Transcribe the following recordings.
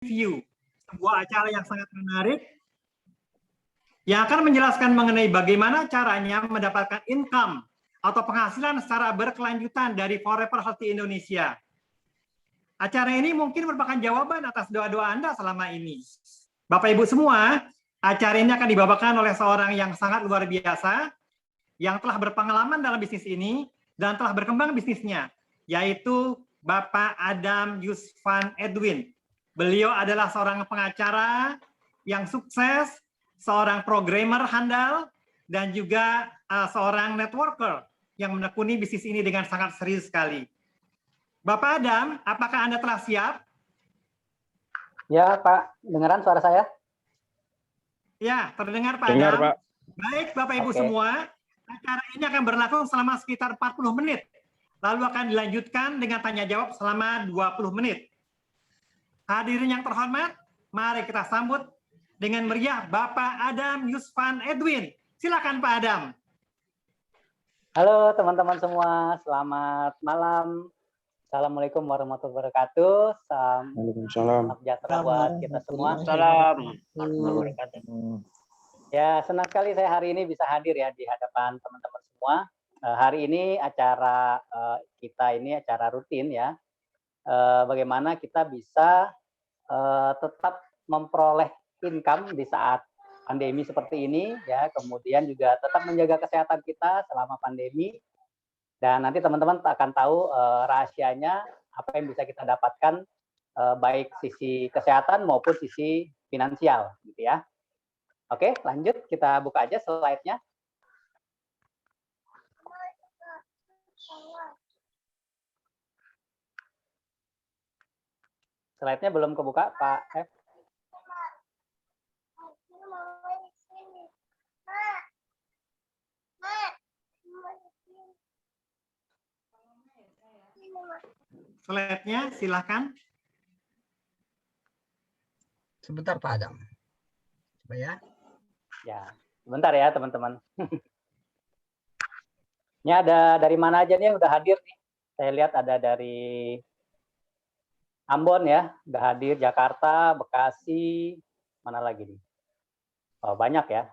View, sebuah acara yang sangat menarik yang akan menjelaskan mengenai bagaimana caranya mendapatkan income atau penghasilan secara berkelanjutan dari Forever Healthy Indonesia. Acara ini mungkin merupakan jawaban atas doa-doa Anda selama ini. Bapak Ibu semua, acara ini akan dibawakan oleh seorang yang sangat luar biasa, yang telah berpengalaman dalam bisnis ini, dan telah berkembang bisnisnya, yaitu Bapak Adam Yusfan Edwin. Beliau adalah seorang pengacara yang sukses, seorang programmer handal, dan juga seorang networker yang menekuni bisnis ini dengan sangat serius sekali. Bapak Adam, apakah Anda telah siap? Ya, Pak. Dengaran suara saya? Ya, terdengar Pak Dengar, Adam. Pak. Baik, Bapak Ibu semua, acara ini akan berlangsung selama sekitar 40 menit. Lalu akan dilanjutkan dengan tanya jawab selama 20 menit. Hadirin yang terhormat, mari kita sambut dengan meriah Bapak Adam Yusfan Edwin. Silakan Pak Adam. Halo teman-teman semua, selamat malam. Assalamualaikum warahmatullahi wabarakatuh. Waalaikumsalam. Salam sejahtera buat kita semua. Salam warahmatullahi wabarakatuh. Ya, senang sekali saya hari ini bisa hadir ya di hadapan teman-teman semua. Hari ini acara kita ini acara rutin ya. Bagaimana kita bisa tetap memperoleh income di saat pandemi seperti ini ya, kemudian juga tetap menjaga kesehatan kita selama pandemi. Dan nanti teman-teman akan tahu rahasianya apa yang bisa kita dapatkan baik sisi kesehatan maupun sisi finansial gitu ya. Oke, lanjut kita buka aja slide-nya. Slide-nya belum kebuka, Pak F. Slide-nya silakan. Sebentar Pak Adam. Coba ya. Ya, sebentar ya teman-teman. Ini ada dari mana aja nih yang udah hadir nih? Saya lihat ada dari Ambon ya, udah hadir, Jakarta, Bekasi, mana lagi nih? Oh, banyak ya.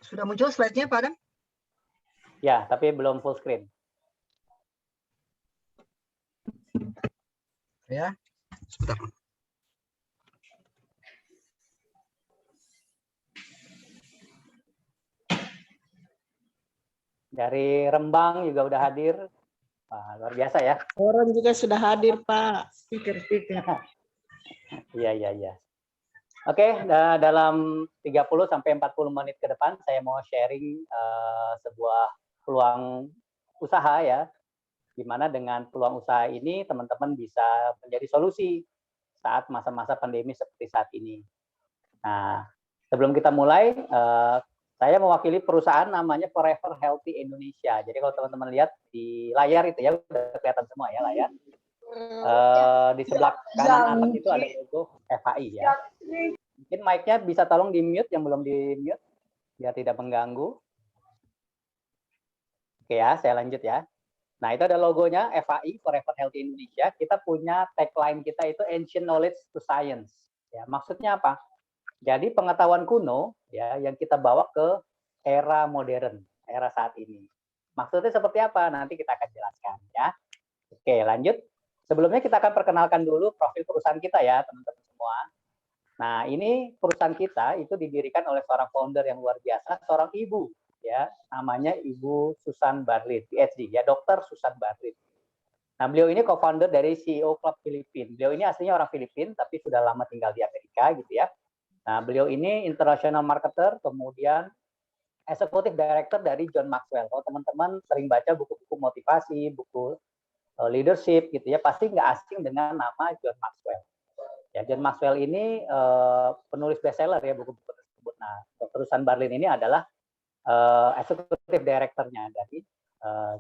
Sudah muncul slide-nya Pak Adam? Ya, tapi belum full screen. Ya, sebentar. Dari Rembang juga udah hadir. Wah, luar biasa ya. Orang juga sudah hadir, Pak. Speaker. Iya. Oke, dalam 30 sampai 40 menit ke depan saya mau sharing sebuah peluang usaha ya. Di mana dengan peluang usaha ini teman-teman bisa menjadi solusi saat masa-masa pandemi seperti saat ini. Nah, sebelum kita mulai, saya mewakili perusahaan namanya Forever Healthy Indonesia. Jadi kalau teman-teman lihat di layar itu ya, udah kelihatan semua ya layar. Di sebelah kanan atas itu ada logo FHI ya. Mungkin mic-nya bisa tolong di-mute yang belum di-mute, biar tidak mengganggu. Oke ya, saya lanjut ya. Nah, itu ada logonya FHI, Forever Healthy Indonesia. Kita punya tagline kita itu Ancient Knowledge to Science. Ya, maksudnya apa? Jadi pengetahuan kuno ya yang kita bawa ke era modern, era saat ini. Maksudnya seperti apa? Nanti kita akan jelaskan ya. Oke, lanjut. Sebelumnya kita akan perkenalkan dulu profil perusahaan kita ya, teman-teman semua. Nah, ini perusahaan kita itu didirikan oleh seorang founder yang luar biasa, seorang ibu ya, namanya Ibu Susan Bartlett, PhD ya, Dr. Susan Bartlett. Nah, beliau ini co-founder dari CEO Club Philippines. Beliau ini aslinya orang Filipina tapi sudah lama tinggal di Amerika gitu ya. Nah, beliau ini international marketer, kemudian executive director dari John Maxwell. Kalau teman-teman sering baca buku-buku motivasi, buku leadership gitu ya, pasti nggak asing dengan nama John Maxwell. Ya, John Maxwell ini penulis bestseller ya buku-buku tersebut. Nah, Dr. Susan Bartlett ini adalah executive director-nya dari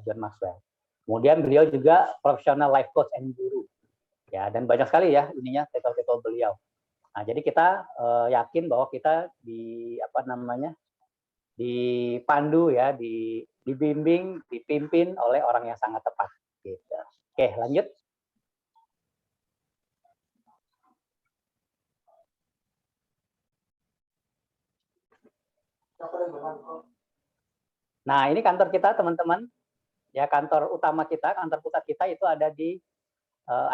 John Maxwell. Kemudian beliau juga professional life coach and guru. Ya, dan banyak sekali ya ininya titel-titel beliau. Nah, jadi kita yakin bahwa kita dipandu ya, dibimbing, dipimpin oleh orang yang sangat tepat. Gitu. Oke, lanjut. Nah, ini kantor kita, teman-teman. Ya, kantor utama kita, kantor pusat kita itu ada di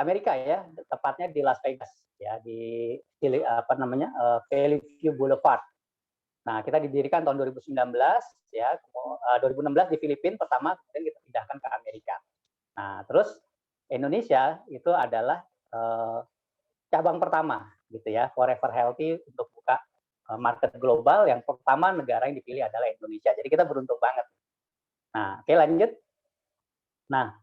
Amerika ya, tepatnya di Las Vegas ya, di Valley View Boulevard. Nah, kita didirikan tahun 2019 ya, 2016 di Filipina pertama, kemudian kita pindahkan ke Amerika. Nah, terus Indonesia itu adalah cabang pertama gitu ya, Forever Healthy untuk buka market global. Yang pertama negara yang dipilih adalah Indonesia. Jadi kita beruntung banget. Nah, oke lanjut. Nah,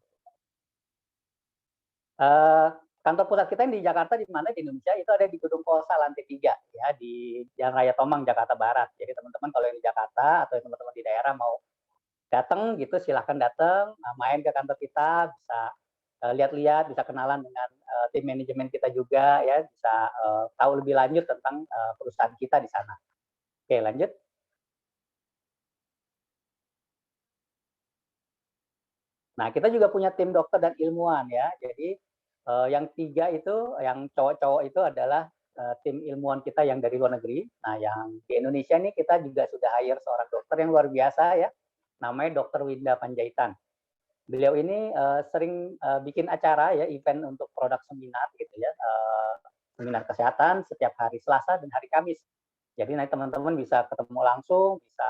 kantor pusat kita yang di Jakarta, di mana di Indonesia itu ada di Gedung Kosa lantai 3 ya, di Jalan Raya Tomang, Jakarta Barat. Jadi teman-teman kalau yang di Jakarta atau teman-teman di daerah mau datang gitu, silahkan datang, main ke kantor kita, bisa lihat-lihat, bisa kenalan dengan tim manajemen kita juga ya, bisa tahu lebih lanjut tentang perusahaan kita di sana. Oke, lanjut. Nah, kita juga punya tim dokter dan ilmuwan ya. Jadi yang 3 itu, yang cowok-cowok itu adalah tim ilmuwan kita yang dari luar negeri. Nah, yang di Indonesia nih kita juga sudah hire seorang dokter yang luar biasa ya, namanya Dr. Winda Panjaitan. Beliau ini sering bikin acara ya, event untuk produk seminar gitu ya, seminar kesehatan setiap hari Selasa dan hari Kamis. Jadi nanti teman-teman bisa ketemu langsung, bisa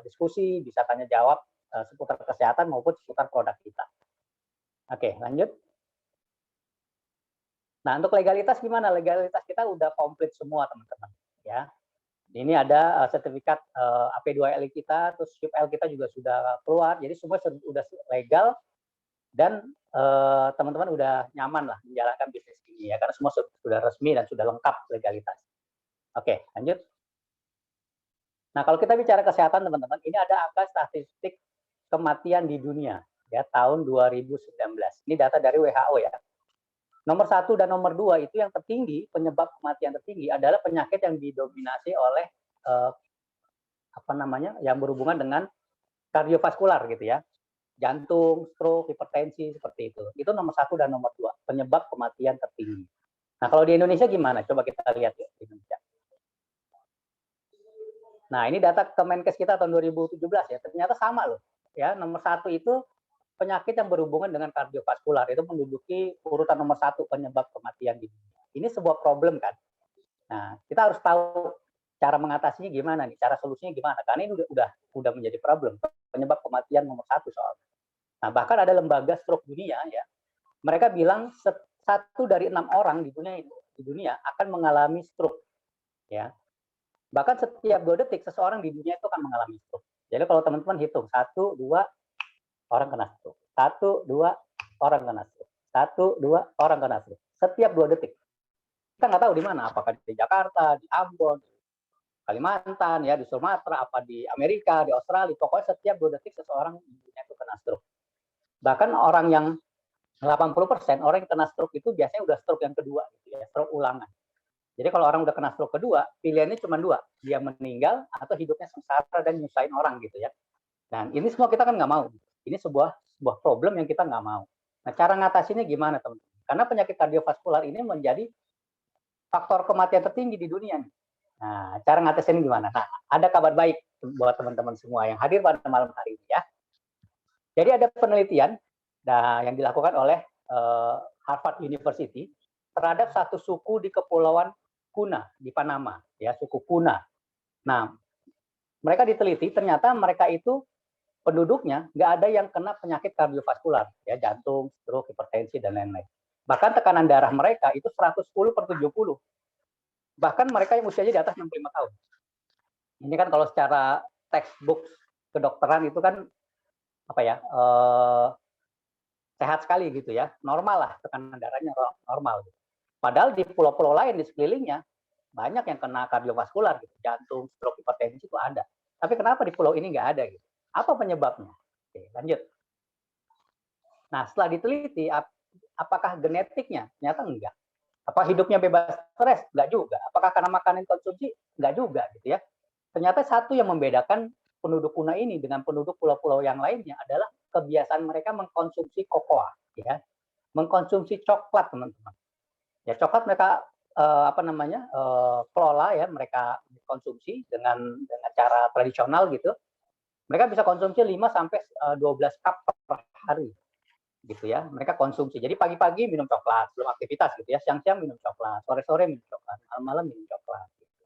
diskusi, bisa tanya jawab seputar kesehatan maupun seputar produk kita. Oke, lanjut. Nah, untuk legalitas gimana? Legalitas kita udah komplit semua, teman-teman. Ya, ini ada sertifikat AP2L kita, terus SUP-L kita juga sudah keluar. Jadi semua sudah legal dan teman-teman udah nyaman lah menjalankan bisnis ini ya, karena semua sudah resmi dan sudah lengkap legalitas. Oke, lanjut. Nah, kalau kita bicara kesehatan, teman-teman, ini ada angka statistik kematian di dunia ya tahun 2019. Ini data dari WHO ya. Nomor 1 dan nomor 2 itu yang tertinggi, penyebab kematian tertinggi adalah penyakit yang didominasi oleh yang berhubungan dengan kardiovaskular gitu ya. Jantung, stroke, hipertensi seperti itu. Itu nomor 1 dan nomor 2, penyebab kematian tertinggi. Nah, kalau di Indonesia gimana? Coba kita lihat ya di Indonesia. Nah, ini data Kemenkes kita tahun 2017 ya. Ternyata sama loh. Ya, nomor 1 itu penyakit yang berhubungan dengan kardiovaskular, itu menduduki urutan nomor 1 penyebab kematian di dunia. Ini sebuah problem kan. Nah, kita harus tahu cara mengatasinya gimana nih, cara solusinya gimana. Karena ini udah menjadi problem, penyebab kematian nomor 1 soalnya. Nah, bahkan ada lembaga stroke dunia ya, mereka bilang 1 dari 6 orang di dunia akan mengalami stroke ya. Bahkan setiap 2 detik seseorang di dunia itu akan mengalami stroke. Jadi kalau teman-teman hitung 1, 2 orang kena stroke, 1, 2 orang kena stroke, 1, 2 orang kena stroke. Setiap 2 detik. Kita nggak tahu di mana, apakah di Jakarta, di Ambon, Kalimantan, ya di Sumatera, apa di Amerika, di Australia. Pokoknya setiap 2 detik seseorang di dunia itu kena stroke. Bahkan orang yang 80% orang yang kena stroke itu biasanya udah stroke yang kedua, gitu ya, stroke ulangan. Jadi kalau orang udah kena stroke kedua, pilihannya cuma 2, dia meninggal atau hidupnya sengsara dan nyusahin orang gitu ya. Dan ini semua kita kan nggak mau. Ini sebuah problem yang kita nggak mau. Nah, cara ngatasinnya gimana, teman-teman? Karena penyakit kardiovaskular ini menjadi faktor kematian tertinggi di dunia. Nah, cara ngatasinnya gimana? Nah, ada kabar baik buat teman-teman semua yang hadir pada malam hari ini ya. Jadi ada penelitian yang dilakukan oleh Harvard University terhadap satu suku di Kepulauan Kuna di Panama, ya, suku Kuna. Nah, mereka diteliti, ternyata mereka itu penduduknya nggak ada yang kena penyakit kardiovaskular, ya, jantung, stroke, hipertensi, dan lain-lain. Bahkan tekanan darah mereka itu 110/70. Bahkan mereka yang usianya di atas 65 tahun. Ini kan kalau secara textbook kedokteran itu kan sehat sekali gitu ya, normal lah, tekanan darahnya normal. Padahal di pulau-pulau lain di sekelilingnya banyak yang kena kardiovaskular gitu, jantung, stroke, hipertensi itu ada. Tapi kenapa di pulau ini nggak ada gitu? Apa penyebabnya? Oke, lanjut. Nah, setelah diteliti, apakah genetiknya? Ternyata enggak. Apa hidupnya bebas stres? Enggak juga. Apakah karena makanan konsumsi? Enggak juga gitu ya. Ternyata satu yang membedakan penduduk Kuna ini dengan penduduk pulau-pulau yang lainnya adalah kebiasaan mereka mengkonsumsi kokoa, ya, mengkonsumsi coklat, teman-teman. Ya, coklat mereka kelola ya, mereka konsumsi dengan cara tradisional gitu, mereka bisa konsumsi 5 sampai 12 cup per hari gitu ya. Mereka konsumsi. Jadi pagi-pagi minum coklat sebelum aktivitas gitu ya, siang-siang minum coklat, sore-sore minum coklat, malam-malam minum coklat gitu.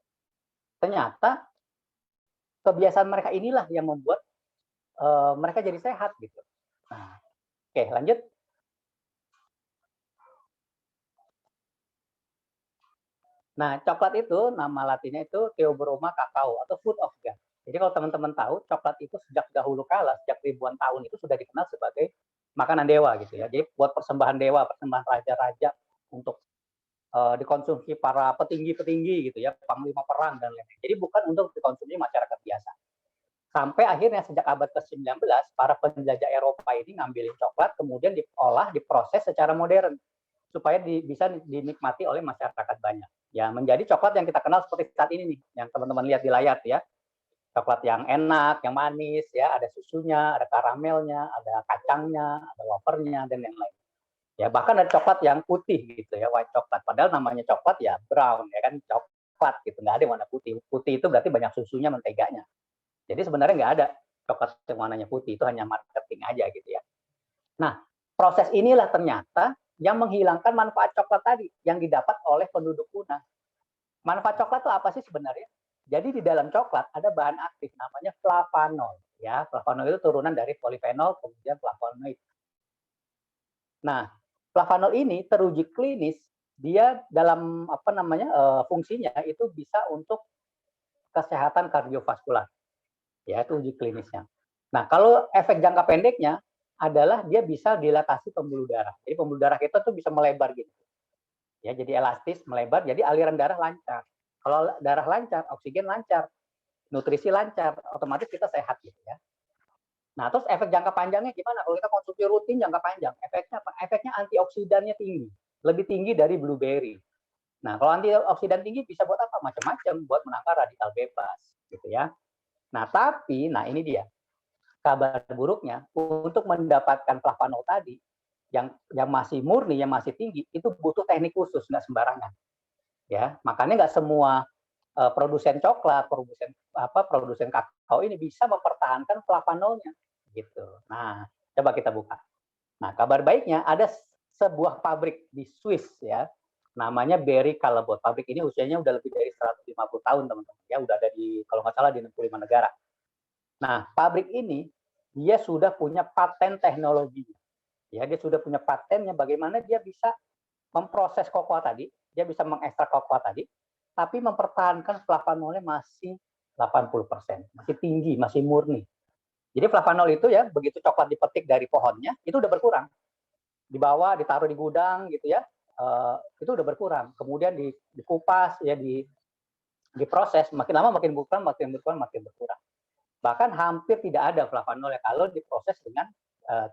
Ternyata kebiasaan mereka inilah yang membuat mereka jadi sehat gitu. Nah, oke, lanjut. Nah, coklat itu nama latinnya itu Theobroma cacao atau food of God. Jadi kalau teman-teman tahu, coklat itu sejak dahulu kala, sejak ribuan tahun itu sudah dikenal sebagai makanan dewa gitu ya. Jadi buat persembahan dewa, persembahan raja-raja untuk dikonsumsi para petinggi-petinggi gitu ya, panglima perang dan lain-lain. Jadi bukan untuk dikonsumsi masyarakat biasa. Sampai akhirnya sejak abad ke-19, para penjajah Eropa ini ngambilin coklat, kemudian diolah, diproses secara modern supaya bisa dinikmati oleh masyarakat banyak. Ya, menjadi coklat yang kita kenal seperti saat ini nih, yang teman-teman lihat di layar ya. Coklat yang enak, yang manis ya, ada susunya, ada karamelnya, ada kacangnya, ada wafernya dan yang lain. Ya, bahkan ada coklat yang putih gitu ya, white coklat. Padahal namanya coklat ya brown ya kan, coklat gitu, nggak ada yang warna putih. Putih itu berarti banyak susunya, menteganya. Jadi sebenarnya nggak ada coklat yang warnanya putih, itu hanya marketing aja gitu ya. Nah, proses inilah ternyata yang menghilangkan manfaat coklat tadi yang didapat oleh penduduk kuno. Manfaat coklat itu apa sih sebenarnya? Jadi di dalam coklat ada bahan aktif namanya flavanol. Ya, flavanol itu turunan dari polifenol kemudian flavonoid. Nah, flavanol ini teruji klinis dia dalam fungsinya itu bisa untuk kesehatan kardiovaskular. Ya, itu uji klinisnya. Nah, kalau efek jangka pendeknya adalah dia bisa dilatasi pembuluh darah. Jadi pembuluh darah kita tuh bisa melebar gitu. Ya, jadi elastis, melebar, jadi aliran darah lancar. Kalau darah lancar, oksigen lancar, nutrisi lancar, otomatis kita sehat gitu ya. Nah, terus efek jangka panjangnya gimana? Kalau kita konsumsi rutin jangka panjang, efeknya apa? Efeknya antioksidannya tinggi, lebih tinggi dari blueberry. Nah, kalau antioksidan tinggi bisa buat apa? Macam-macam, buat menangkal radikal bebas, gitu ya. Nah, tapi, nah ini dia kabar buruknya, untuk mendapatkan flavanol tadi yang masih murni, yang masih tinggi, itu butuh teknik khusus, nggak sembarangan. Ya, makanya nggak semua produsen coklat, produsen kakao ini bisa mempertahankan flavanolnya, gitu. Nah, coba kita buka. Nah, kabar baiknya ada sebuah pabrik di Swiss ya, namanya Berry Callebaut. Pabrik ini usianya udah lebih dari 150 tahun, teman-teman. Ya, udah ada di, kalau nggak salah, di 65 negara. Nah, pabrik ini dia sudah punya paten teknologi. Ya, dia sudah punya patennya bagaimana dia bisa memproses kokoa tadi, dia bisa mengekstrak kokoa tadi, tapi mempertahankan flavanolnya masih 80%, masih tinggi, masih murni. Jadi flavanol itu ya, begitu coklat dipetik dari pohonnya, itu udah berkurang. Dibawa, ditaruh di gudang gitu ya, itu udah berkurang. Kemudian dikupas, ya diproses, makin lama makin berkurang, makin berkurang, makin berkurang. Bahkan hampir tidak ada flavanol kalau diproses dengan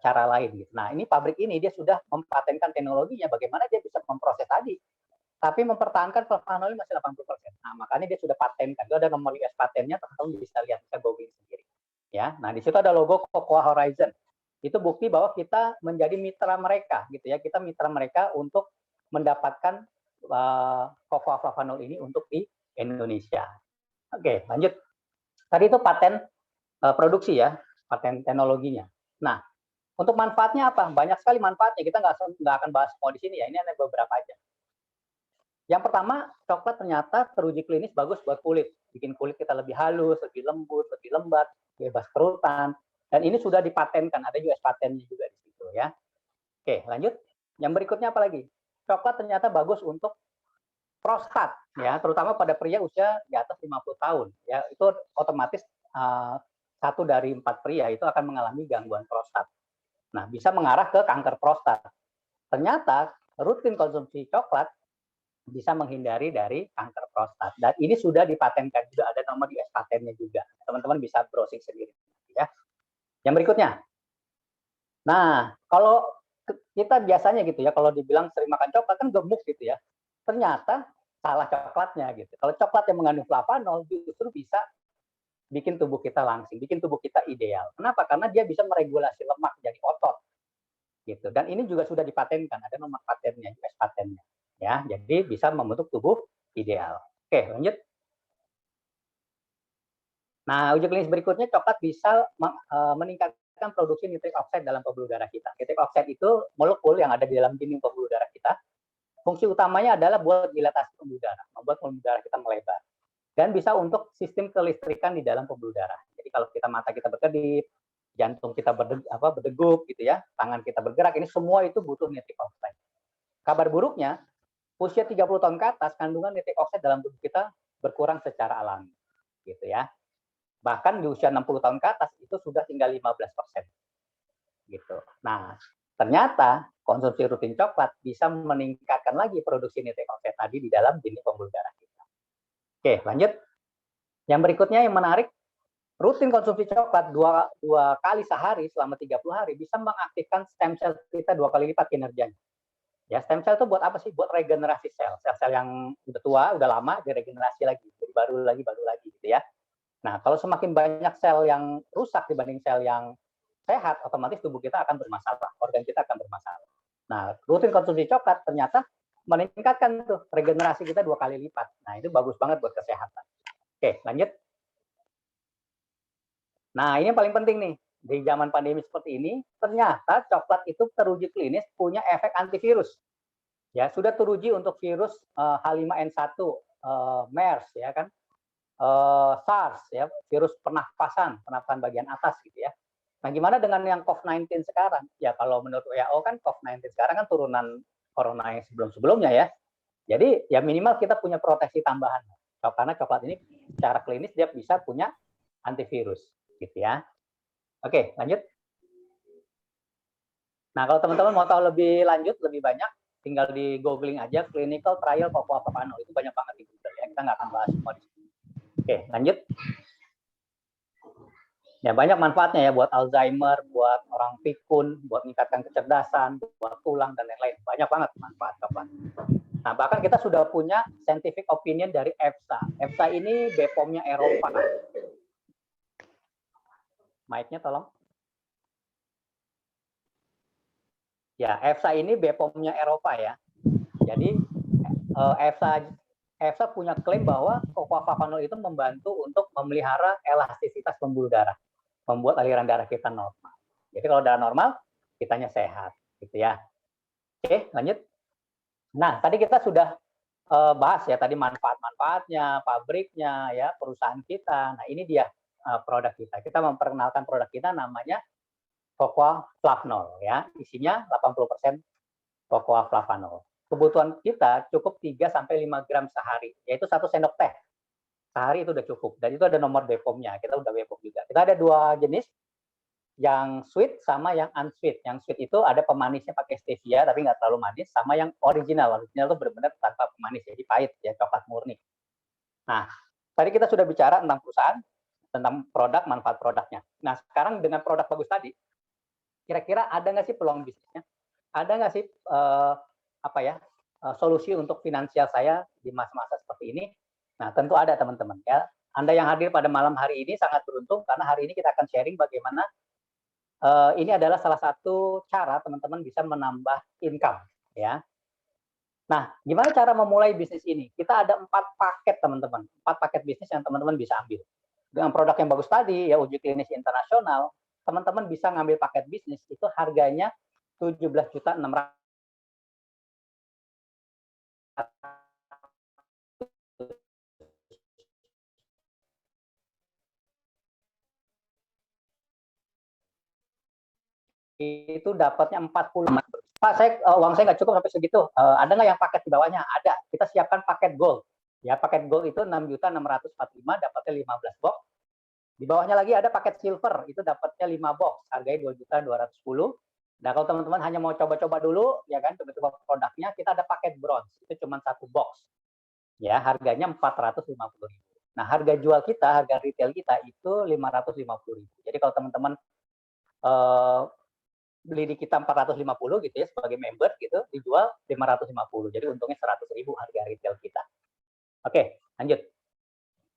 cara lain. Gitu. Nah, ini pabrik ini dia sudah mempatenkan teknologinya bagaimana dia bisa memproses tadi, tapi mempertahankan flavanol masih 80%. Nah, makanya dia sudah patenkan. Itu ada nomor US patennya, teman-teman bisa lihat, bisa googling sendiri. Ya, nah di situ ada logo Cocoa Horizon. Itu bukti bahwa kita menjadi mitra mereka, gitu ya. Kita mitra mereka untuk mendapatkan cocoa flavanol ini untuk di Indonesia. Oke, lanjut. Tadi itu paten produksi ya, paten teknologinya. Nah, untuk manfaatnya apa? Banyak sekali manfaatnya. Kita nggak akan bahas semua di sini ya. Ini ada beberapa aja. Yang pertama, coklat ternyata teruji klinis bagus buat kulit. Bikin kulit kita lebih halus, lebih lembut, lebih lembat, bebas kerutan. Dan ini sudah dipatenkan. Ada US patennya juga di situ ya. Oke, lanjut. Yang berikutnya apa lagi? Coklat ternyata bagus untuk prostat ya, terutama pada pria usia di atas 50 tahun. Ya, itu otomatis 1 dari 4 pria itu akan mengalami gangguan prostat. Nah, bisa mengarah ke kanker prostat. Ternyata rutin konsumsi coklat bisa menghindari dari kanker prostat. Dan ini sudah dipatenkan juga, ada nomor US patennya juga. Teman-teman bisa browsing sendiri. Ya. Yang berikutnya. Nah, kalau kita biasanya gitu ya, kalau dibilang sering makan coklat kan gemuk gitu ya. Ternyata salah coklatnya gitu. Kalau coklat yang mengandung flavanol justru bisa bikin tubuh kita langsing, bikin tubuh kita ideal. Kenapa? Karena dia bisa meregulasi lemak jadi otot. Gitu. Dan ini juga sudah dipatenkan, ada nomor patennya, US patennya. Ya, jadi bisa membentuk tubuh ideal. Oke, lanjut. Nah, uji klinis berikutnya coklat bisa meningkatkan produksi nitrik oxide dalam pembuluh darah kita. Nitrik oxide itu molekul yang ada di dalam dinding pembuluh darah kita. Fungsi utamanya adalah buat dilatasi pembuluh darah, membuat pembuluh darah kita melebar. Dan bisa untuk sistem kelistrikan di dalam pembuluh darah. Jadi kalau mata kita berkedip, jantung kita berdegup gitu ya, tangan kita bergerak, ini semua itu butuh nitrik oxide. Kabar buruknya, usia 30 tahun ke atas, kandungan nitrik oxide dalam tubuh kita berkurang secara alami. Gitu ya. Bahkan di usia 60 tahun ke atas itu sudah tinggal 15%. Gitu. Nah, ternyata konsumsi rutin coklat bisa meningkatkan lagi produksi nitrik oxide tadi di dalam dinding pembuluh darah kita. Oke, lanjut. Yang berikutnya yang menarik, rutin konsumsi coklat dua kali sehari selama 30 hari bisa mengaktifkan stem cell kita 2 kali lipat kinerjanya. Ya, stem cell itu buat apa sih? Buat regenerasi sel. Sel-sel yang udah tua, udah lama, diregenerasi lagi. Jadi baru lagi gitu ya. Nah, kalau semakin banyak sel yang rusak dibanding sel yang sehat, otomatis tubuh kita akan bermasalah, organ kita akan bermasalah. Nah, rutin konsumsi coklat ternyata meningkatkan tuh regenerasi kita 2 kali lipat. Nah, itu bagus banget buat kesehatan. Oke, lanjut. Nah, ini yang paling penting nih. Di zaman pandemi seperti ini, ternyata coklat itu teruji klinis punya efek antivirus. Ya, sudah teruji untuk virus H5N1, MERS, ya kan, SARS, ya, virus pernafasan bagian atas gitu ya. Nah, gimana dengan yang COVID-19 sekarang? Ya, kalau menurut WHO kan COVID-19 sekarang kan turunan corona yang sebelum-sebelumnya ya. Jadi ya minimal kita punya proteksi tambahan. Karena coklat ini secara klinis dia bisa punya antivirus gitu ya. Oke, lanjut. Nah, kalau teman-teman mau tahu lebih lanjut, lebih banyak, tinggal di googling aja clinical trial cocoa papano. Itu banyak banget di Google ya. Kita nggak akan bahas semua di sini. Oke, lanjut. Ya, banyak manfaatnya ya buat Alzheimer, buat orang pikun, buat meningkatkan kecerdasan, buat tulang dan lain-lain. Banyak banget manfaat coklat. Nah, bahkan kita sudah punya scientific opinion dari EFSA. EFSA ini BPOM-nya Eropa. Mic-nya tolong. Ya, EFSA ini BPOM-nya Eropa ya. Jadi EFSA punya klaim bahwa cocoa papano itu membantu untuk memelihara elastisitas pembuluh darah, membuat aliran darah kita normal. Jadi kalau darah normal, kitanya sehat, gitu ya. Oke, lanjut. Nah, tadi kita sudah bahas ya tadi manfaat-manfaatnya, pabriknya, ya perusahaan kita. Nah, ini dia produk kita. Kita memperkenalkan produk kita namanya cocoa flavanol ya. Isinya 80% cocoa flavanol. Kebutuhan kita cukup 3 sampai 5 gram sehari, yaitu 1 sendok teh. Sehari itu udah cukup. Dan itu ada nomor BPOM-nya. Kita udah BPOM juga. Kita ada 2 jenis, yang sweet sama yang unsweet. Yang sweet itu ada pemanisnya pakai stevia tapi nggak terlalu manis, sama yang original. Original itu benar-benar tanpa pemanis, jadi pahit ya, coklat murni. Nah, tadi kita sudah bicara tentang perusahaan, tentang produk, manfaat produknya. Nah, sekarang dengan produk bagus tadi, kira-kira ada nggak sih peluang bisnisnya? Ada nggak sih solusi untuk finansial saya di masa-masa seperti ini? Nah, tentu ada teman-teman ya. Anda yang hadir pada malam hari ini sangat beruntung karena hari ini kita akan sharing bagaimana ini adalah salah satu cara teman-teman bisa menambah income ya. Nah, gimana cara memulai bisnis ini? Kita ada 4 paket teman-teman, 4 paket bisnis yang teman-teman bisa ambil. Dengan produk yang bagus tadi ya, uji klinis internasional, teman-teman bisa ngambil paket bisnis itu harganya 17.600.000. Itu dapatnya 40. Pak, uang saya nggak cukup sampai segitu. Ada nggak yang paket di bawahnya? Ada. Kita siapkan paket gold. Ya, paket gold itu 6.645.000, dapatnya 15 box. Di bawahnya lagi ada paket silver, itu dapatnya 5 box, harganya 2.210. Nah, kalau teman-teman hanya mau coba-coba dulu, ya kan, coba-coba produknya, kita ada paket bronze, itu cuma 1 box. Ya, harganya 450.000. Nah, harga jual kita, harga retail kita itu 550.000. Jadi kalau teman-teman beli di kita 450 gitu ya sebagai member gitu, dijual 550. Jadi untungnya 100.000 harga retail kita. Oke, lanjut.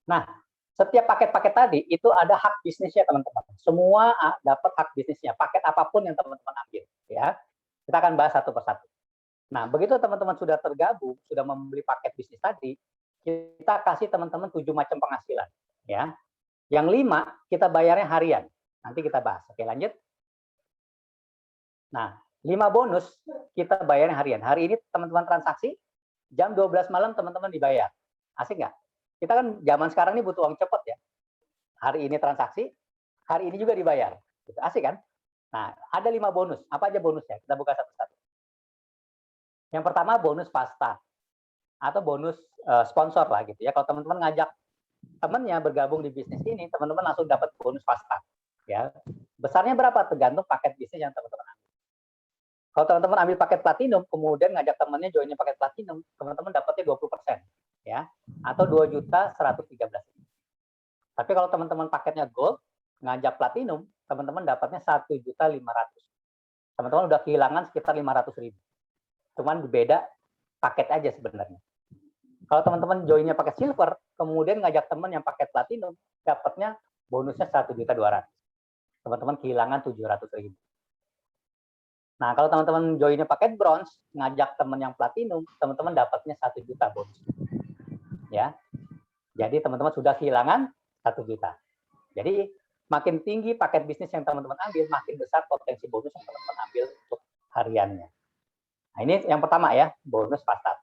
Nah, setiap paket-paket tadi itu ada hak bisnisnya teman-teman. Semua dapat hak bisnisnya, paket apapun yang teman-teman ambil ya. Kita akan bahas satu persatu. Nah, begitu teman-teman sudah tergabung, sudah membeli paket bisnis tadi, kita kasih teman-teman 7 macam penghasilan ya. Yang 5 kita bayarnya harian. Nanti kita bahas. Oke, lanjut. Nah, 5 bonus kita bayarnya harian. Hari ini teman-teman transaksi, jam 12 malam teman-teman dibayar. Asik nggak? Kita kan zaman sekarang ini butuh uang cepat ya. Hari ini transaksi, hari ini juga dibayar. Gitu. Asik kan? Nah, ada 5 bonus. Apa aja bonusnya? Kita buka satu-satu. Yang pertama bonus pasta atau bonus sponsor lah gitu ya. Kalau teman-teman ngajak temannya bergabung di bisnis ini, teman-teman langsung dapat bonus pasta. Ya, besarnya berapa? Tergantung paket bisnis yang teman-teman ambil. Kalau teman-teman ambil paket platinum, kemudian ngajak temannya joinnya paket platinum, teman-teman dapatnya 20%, ya, atau 2.113.000. Tapi kalau teman-teman paketnya gold, ngajak platinum, teman-teman dapatnya 1.500.000. Teman-teman udah kehilangan sekitar 500.000. Cuman beda paket aja sebenarnya. Kalau teman-teman joinnya paket silver, kemudian ngajak teman yang paket platinum, dapatnya bonusnya 1.200.000. Teman-teman kehilangan 700.000. Nah, kalau teman-teman joinnya paket bronze, ngajak teman yang platinum, teman-teman dapatnya 1 juta bonus. Ya. Jadi teman-teman sudah kehilangan 1 juta. Jadi makin tinggi paket bisnis yang teman-teman ambil, makin besar potensi bonus yang teman-teman ambil untuk hariannya. Nah, ini yang pertama ya, bonus pass up.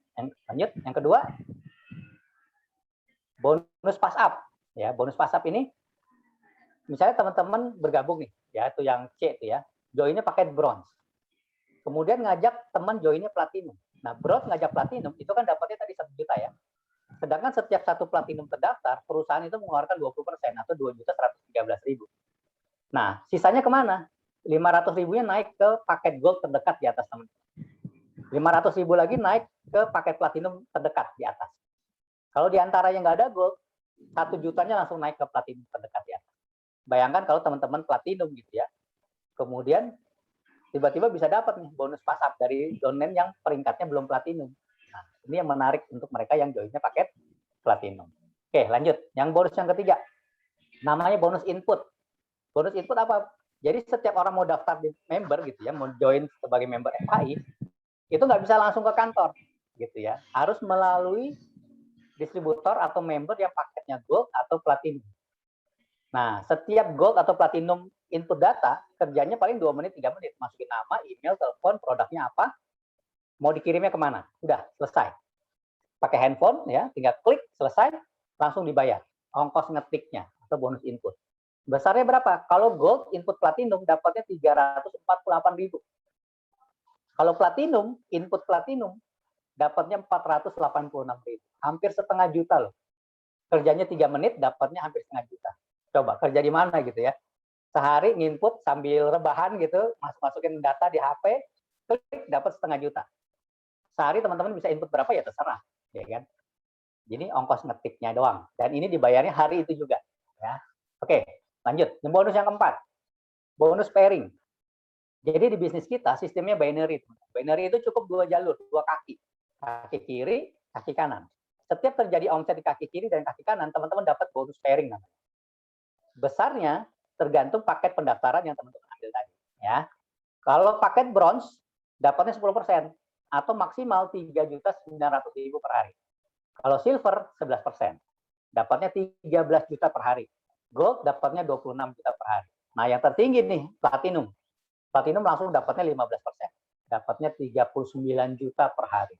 Lanjut, yang kedua, bonus pass up. Ya, bonus pass up ini, misalnya teman-teman bergabung nih, ya itu yang C itu ya, joinnya paket bronze. Kemudian ngajak teman joinnya platinum. Nah, bronze ngajak platinum, itu kan dapatnya tadi 1 juta ya. Sedangkan setiap satu platinum terdaftar, perusahaan itu mengeluarkan 20% atau 2.113.000. Nah, sisanya kemana? 500.000-nya naik ke paket gold terdekat di atas teman-teman. 500.000 lagi naik ke paket platinum terdekat di atas. Kalau di antara yang nggak ada gold, 1 jutanya langsung naik ke platinum terdekat di atas. Bayangkan kalau teman-teman platinum gitu ya. Kemudian tiba-tiba bisa dapat nih bonus pass up dari domain yang peringkatnya belum platinum. Nah, ini yang menarik untuk mereka yang joinnya paket platinum. Oke, lanjut. Yang bonus yang ketiga, namanya bonus input. Bonus input apa? Jadi setiap orang mau daftar di member gitu ya, mau join sebagai member FHI, itu nggak bisa langsung ke kantor gitu ya. Harus melalui distributor atau member yang paketnya gold atau platinum. Nah, setiap gold atau platinum input data, kerjanya paling 2 menit, 3 menit. Masukin nama, email, telepon, produknya apa, mau dikirimnya kemana. Udah, selesai. Pakai handphone, ya, tinggal klik, selesai, langsung dibayar. Ongkos ngetiknya, atau bonus input. Besarnya berapa? Kalau gold, input platinum, dapatnya 348.000. Kalau platinum, input platinum, dapatnya 486.000. Hampir setengah juta loh. Kerjanya 3 menit, dapatnya hampir setengah juta. Coba kerja di mana gitu ya. Sehari nginput sambil rebahan gitu, masukin data di HP, klik dapat setengah juta. Sehari teman-teman bisa input berapa ya terserah, ya kan. Jadi ongkos ngetiknya doang. Dan ini dibayarnya hari itu juga. Ya. Oke, lanjut. Yang bonus yang keempat, bonus pairing. Jadi di bisnis kita sistemnya binary. Binary itu cukup 2 jalur, 2 kaki. Kaki kiri, kaki kanan. Setiap terjadi omset di kaki kiri dan kaki kanan, teman-teman dapat bonus pairing namanya. Besarnya tergantung paket pendaftaran yang teman-teman ambil tadi. Ya, kalau paket bronze dapatnya 10% atau maksimal 3.900.000 per hari. Kalau silver 11%, dapatnya 13 juta per hari. Gold dapatnya 26 juta per hari. Nah, yang tertinggi nih platinum. Platinum langsung dapatnya 15%, dapatnya 39 juta per hari.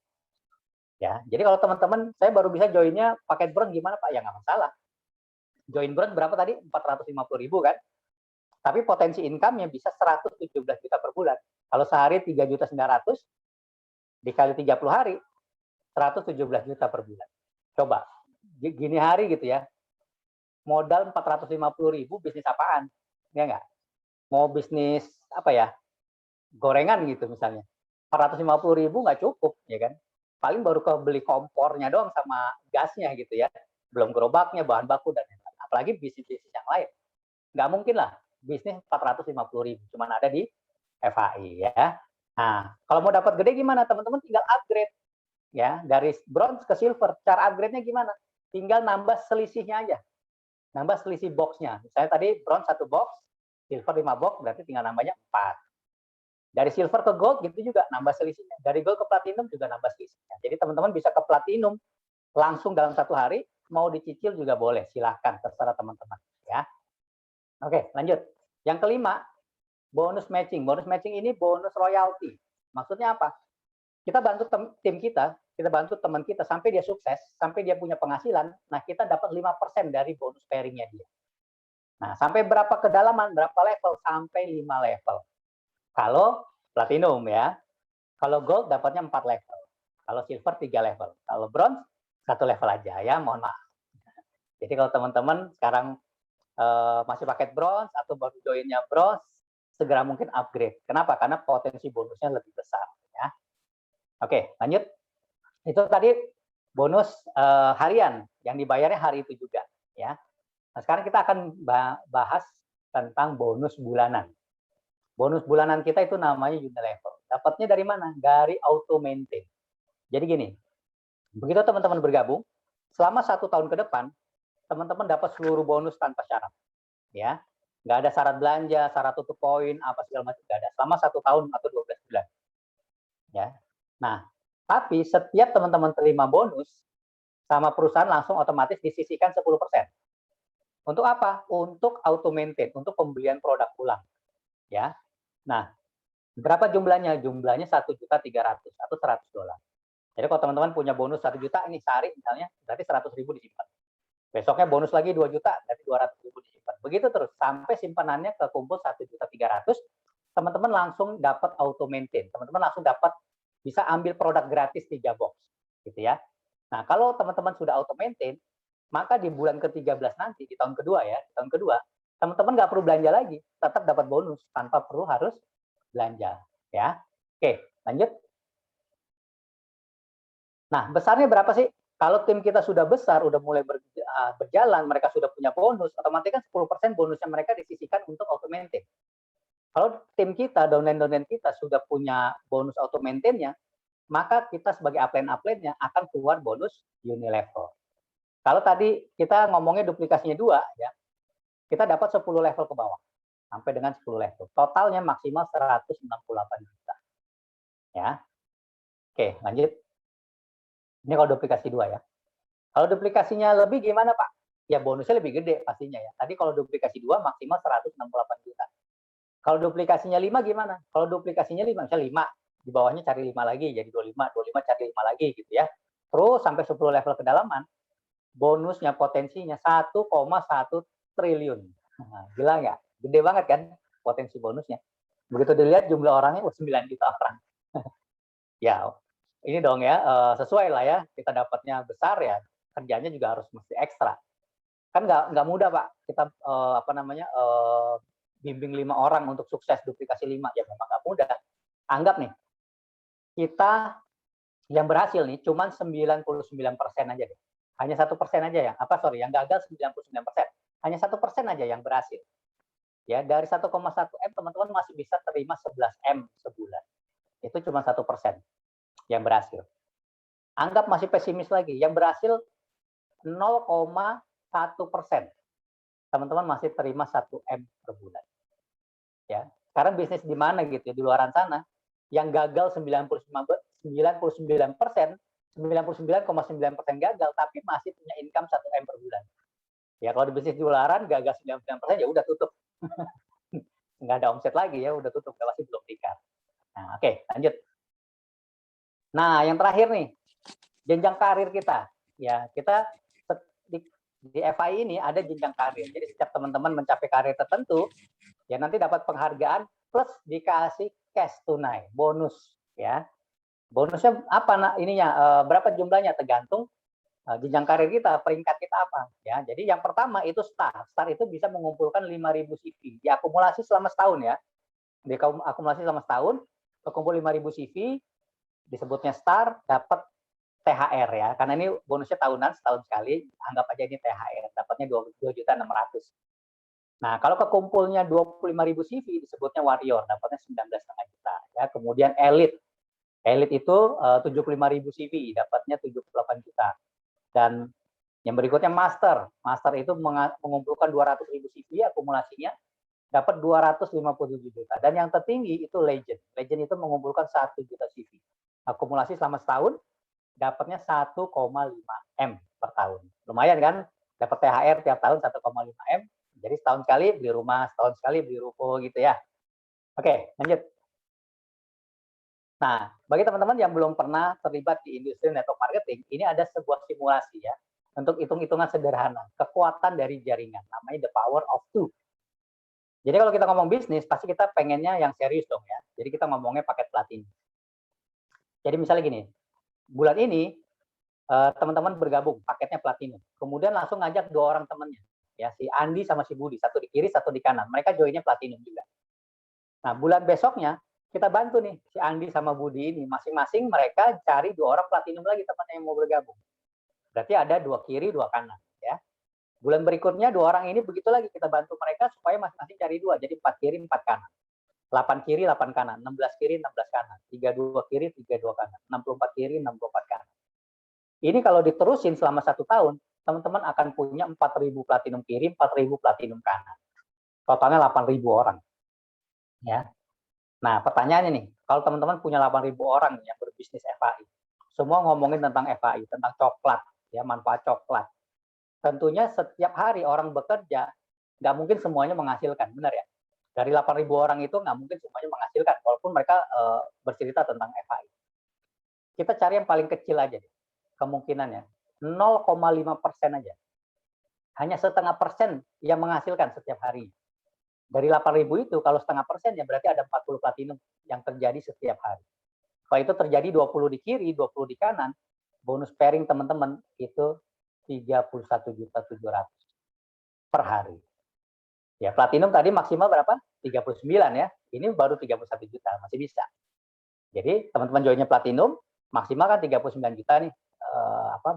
Ya, jadi kalau teman-teman, saya baru bisa joinnya paket bronze gimana Pak? Ya nggak masalah. Join bronze berapa tadi? 450.000 kan? Tapi potensi income-nya bisa 117 juta per bulan. Kalau sehari 3.900.000 dikali 30 hari, 117 juta per bulan. Coba, gini hari gitu ya, modal 450.000 bisnis apaan? Ya nggak? Mau bisnis apa ya? Gorengan gitu misalnya. 450.000 nggak cukup, ya kan? Paling baru ke beli kompornya doang sama gasnya gitu ya. Belum gerobaknya, bahan baku dan lain-lain. Apalagi bisnis-bisnis yang lain. Nggak mungkin lah bisnis 450.000 cuman ada di FHI ya. Nah, kalau mau dapat gede gimana? Teman-teman tinggal upgrade ya, dari bronze ke silver. Cara upgrade-nya gimana? Tinggal nambah selisihnya aja. Nambah selisih box-nya. Misalnya tadi bronze 1 box, silver 5 box, berarti tinggal nambahnya 4. Dari silver ke gold gitu juga nambah selisihnya. Dari gold ke platinum juga nambah selisihnya. Jadi teman-teman bisa ke platinum langsung dalam 1 hari, mau dicicil juga boleh, silahkan terserah teman-teman ya. Oke, lanjut. Yang kelima, bonus matching. Bonus matching ini bonus royalty. Maksudnya apa? Kita bantu tim kita bantu teman kita sampai dia sukses, sampai dia punya penghasilan, nah kita dapat 5% dari bonus pairing-nya dia. Nah, sampai berapa kedalaman, berapa level? Sampai 5 level. Kalau platinum ya. Kalau gold dapatnya 4 level. Kalau silver 3 level. Kalau bronze 1 level aja ya, mohon maaf. Jadi kalau teman-teman sekarang masih paket bronze atau baru joinnya bronze, segera mungkin upgrade. Kenapa? Karena potensi bonusnya lebih besar. Ya. Oke, lanjut. Itu tadi bonus harian yang dibayarnya hari itu juga. Ya. Nah, sekarang kita akan bahas tentang bonus bulanan. Bonus bulanan kita itu namanya Unilevel. Dapatnya dari mana? Dari auto maintain. Jadi gini, begitu teman-teman bergabung, selama 1 tahun ke depan, teman-teman dapat seluruh bonus tanpa syarat. Ya, nggak ada syarat belanja, syarat tutup poin, apa segala macam, nggak ada. Selama 1 tahun atau 12 bulan. Ya. Nah, tapi setiap teman-teman terima bonus, sama perusahaan langsung otomatis disisihkan 10%. Untuk apa? Untuk auto maintain, untuk pembelian produk ulang. Ya. Nah, berapa jumlahnya? Jumlahnya 1.300.000 atau $100. Jadi kalau teman-teman punya bonus 1 juta, ini sehari misalnya, berarti 100.000 disimpan. Besoknya bonus lagi 2 juta, berarti 200.000 disimpan. Begitu terus, sampai simpanannya kekumpul 1.300.000, teman-teman langsung dapat auto maintain. Teman-teman langsung dapat, bisa ambil produk gratis 3 box. Gitu ya. Nah, kalau teman-teman sudah auto maintain, maka di bulan ke-13 nanti, di tahun kedua ya, di tahun kedua, teman-teman nggak perlu belanja lagi, tetap dapat bonus, tanpa perlu harus belanja. Ya. Oke, lanjut. Nah, besarnya berapa sih? Kalau tim kita sudah besar, udah mulai berjalan, mereka sudah punya bonus, otomatis kan 10% bonusnya mereka disisihkan untuk auto maintain. Kalau tim kita, downline kita sudah punya bonus auto maintain-nya, maka kita sebagai upline-nya akan keluar bonus Unilevel. Kalau tadi kita ngomongnya duplikasinya 2, ya, kita dapat 10 level ke bawah, sampai dengan 10 level. Totalnya maksimal 168 juta. Ya. Oke, lanjut. Ini kalau duplikasi 2 ya. Kalau duplikasinya lebih gimana Pak? Ya bonusnya lebih gede pastinya ya. Tadi kalau duplikasi 2 maksimal 168 juta. Kalau duplikasinya 5 gimana? Kalau duplikasinya 5, misalnya 5, di bawahnya cari 5 lagi, jadi 25, 25 cari 5 lagi gitu ya. Terus sampai 10 level kedalaman, bonusnya potensinya 1,1 triliun. Nah, gila nggak? Gede banget kan potensi bonusnya. Begitu dilihat jumlah orangnya 9 juta orang. Ya, ini dong ya, sesuai lah ya, kita dapatnya besar ya, kerjanya juga harus mesti ekstra. Kan nggak mudah Pak, kita bimbing 5 orang untuk sukses duplikasi 5, ya memang nggak mudah. Anggap nih, kita yang berhasil nih cuma 99% aja deh. Hanya 1% aja yang gagal 99%. Hanya 1% aja yang berhasil. Ya, dari 1,1 M teman-teman masih bisa terima 11 M sebulan. Itu cuma 1% yang berhasil. Anggap masih pesimis lagi, yang berhasil 0,1%. Teman-teman masih terima 1 M per bulan. Ya, sekarang bisnis di mana gitu ya, di luaran sana, yang gagal 99%, 99,9% gagal, tapi masih punya income 1 M per bulan. Ya kalau di bisnis di luaran gagal 99% ya udah tutup. Nggak ada omset lagi ya, udah tutup, pasti belum nikah. Nah, oke, lanjut. Nah, yang terakhir nih, jenjang karir kita. Ya, kita di FI ini ada jenjang karir. Jadi setiap teman-teman mencapai karir tertentu, ya nanti dapat penghargaan plus dikasih cash tunai, bonus ya. Bonusnya apa berapa jumlahnya tergantung jenjang karir kita, peringkat kita apa ya. Jadi yang pertama itu STAR. STAR itu bisa mengumpulkan 5.000 CV, diakumulasi selama setahun ya. Diakumulasi selama setahun, terkumpul 5.000 CV, disebutnya STAR, dapat THR ya. Karena ini bonusnya tahunan, setahun sekali, anggap aja ini THR, dapatnya 2.600.000. Nah, kalau kekumpulnya 25.000 CV disebutnya warrior, dapatnya 19,5 juta ya. Kemudian elite. Elite itu 75.000 CV, dapatnya 78 juta. Dan yang berikutnya master. Master itu mengumpulkan 200.000 CV akumulasinya, dapat 257 juta. Dan yang tertinggi itu legend. Legend itu mengumpulkan 1 juta CV. Akumulasi selama setahun, dapatnya 1,5 M per tahun. Lumayan kan? Dapat THR tiap tahun 1,5 M, jadi Jadi setahun sekali beli rumah, setahun sekali beli ruko gitu ya. Oke, lanjut. Nah, bagi teman-teman yang belum pernah terlibat di industri network marketing, ini ada sebuah simulasi ya, untuk hitung-hitungan sederhana, kekuatan dari jaringan, namanya the power of two. Jadi kalau kita ngomong bisnis, pasti kita pengennya yang serius dong ya. Jadi kita ngomongnya paket platinum. Jadi misalnya gini, bulan ini teman-teman bergabung, paketnya platinum. Kemudian langsung ngajak 2 orang temannya, ya si Andi sama si Budi, satu di kiri, satu di kanan. Mereka joinnya platinum juga. Nah, bulan besoknya kita bantu nih si Andi sama Budi ini, masing-masing mereka cari 2 orang platinum lagi temannya yang mau bergabung. Berarti ada 2 kiri, 2 kanan, ya. Bulan berikutnya 2 orang ini begitu lagi kita bantu mereka supaya masing-masing cari 2, jadi 4 kiri, 4 kanan. 8 kiri, 8 kanan, 16 kiri, 16 kanan, 32 kiri, 32 kanan, 64 kiri, 64 kanan. Ini kalau diterusin selama 1 tahun, teman-teman akan punya 4.000 platinum kiri, 4.000 platinum kanan. Totalnya 8.000 orang. Ya. Nah, pertanyaannya nih, kalau teman-teman punya 8.000 orang yang berbisnis FAI, semua ngomongin tentang FAI, tentang coklat, ya manfaat coklat. Tentunya setiap hari orang bekerja, nggak mungkin semuanya menghasilkan, benar ya? Dari 8.000 orang itu nggak mungkin semuanya menghasilkan, walaupun mereka bercerita tentang FAI. Kita cari yang paling kecil aja, kemungkinannya 0,5% aja. Hanya 0,5% yang menghasilkan setiap hari. Dari 8.000 itu, kalau 0,5% ya berarti ada 40 platinum yang terjadi setiap hari. Kalau itu terjadi 20 di kiri, 20 di kanan, bonus pairing teman-teman itu 31.700.000 per hari. Ya, platinum tadi maksimal berapa? 39 ya. Ini baru 31 juta, masih bisa. Jadi teman-teman joinnya platinum, maksimal kan 39 juta nih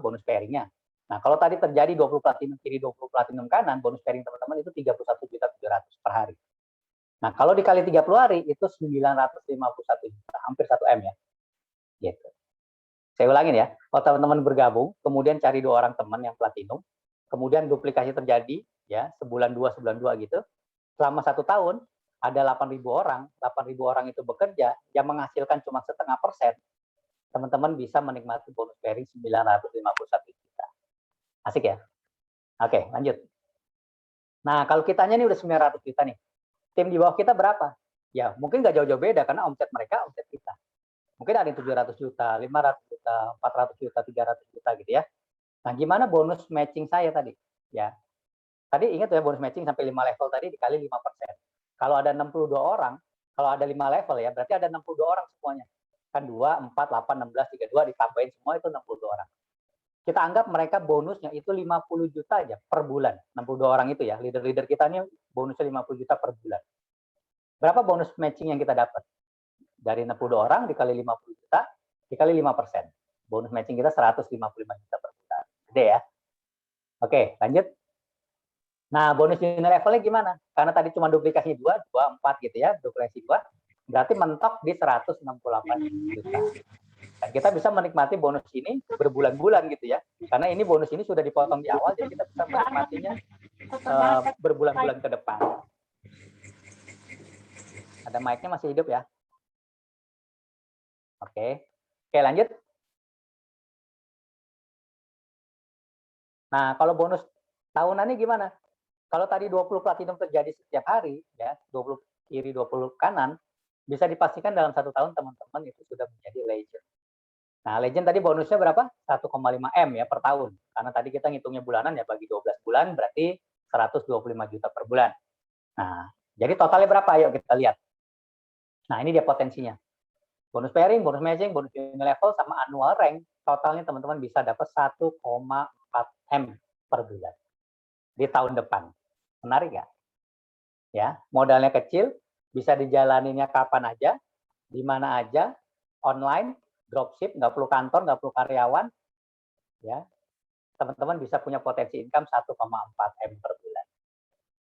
bonus pairingnya. Nah, kalau tadi terjadi 20 platinum kiri, 20 platinum kanan, bonus pairing teman-teman itu 31.700.000 per hari. Nah, kalau dikali 30 hari itu 951 juta, hampir 1 M ya. Gitu. Saya ulangin ya, kalau teman-teman bergabung, kemudian cari 2 orang teman yang platinum, kemudian duplikasi terjadi, ya sebulan 2 gitu, selama 1 tahun, ada 8.000 orang itu bekerja, yang menghasilkan cuma 0,5%, teman-teman bisa menikmati bonus pairing 951 juta. Asik ya? Oke, lanjut. Nah, kalau kitanya ini udah 900 juta nih, tim di bawah kita berapa? Ya, mungkin nggak jauh-jauh beda, karena omset mereka, omset kita. Mungkin ada yang 700 juta, 500 juta, 400 juta, 300 juta gitu ya. Nah, gimana bonus matching saya tadi? Ya, tadi ingat ya bonus matching sampai 5 level tadi dikali 5%. Kalau ada 62 orang, kalau ada 5 level ya, berarti ada 62 orang semuanya. Kan 2, 4, 8, 16, 32 ditambahin semua itu 62 orang. Kita anggap mereka bonusnya itu 50 juta aja per bulan. 62 orang itu ya, leader-leader kita ini bonusnya 50 juta per bulan. Berapa bonus matching yang kita dapat? Dari 62 orang dikali 50 juta, dikali 5%. Bonus matching kita 155 juta per bulan. Gede ya. Oke, lanjut. Nah, bonus junior levelnya gimana? Karena tadi cuma duplikasinya 2, 4 gitu ya, duplikasi 2, berarti mentok di 168 juta. Dan kita bisa menikmati bonus ini berbulan-bulan gitu ya. Karena ini bonus ini sudah dipotong di awal, jadi kita bisa menikmatinya berbulan-bulan ke depan. Ada mic-nya masih hidup ya? Oke, lanjut. Nah, kalau bonus tahunannya gimana? Kalau tadi 20 platinum terjadi setiap hari, ya 20 kiri, 20 kanan, bisa dipastikan dalam 1 tahun teman-teman itu sudah menjadi legend. Nah, legend tadi bonusnya berapa? 1,5 M ya per tahun. Karena tadi kita ngitungnya bulanan ya, bagi 12 bulan berarti 125 juta per bulan. Nah, jadi totalnya berapa? Ayo kita lihat. Nah, ini dia potensinya. Bonus pairing, bonus matching, bonus level, sama annual rank, totalnya teman-teman bisa dapat 1,4 M per bulan di tahun depan. Menarik nggak? Ya, modalnya kecil, bisa dijalaninnya kapan aja, di mana aja, online, dropship, nggak perlu kantor, nggak perlu karyawan, ya. Teman-teman bisa punya potensi income 1,4 M per bulan.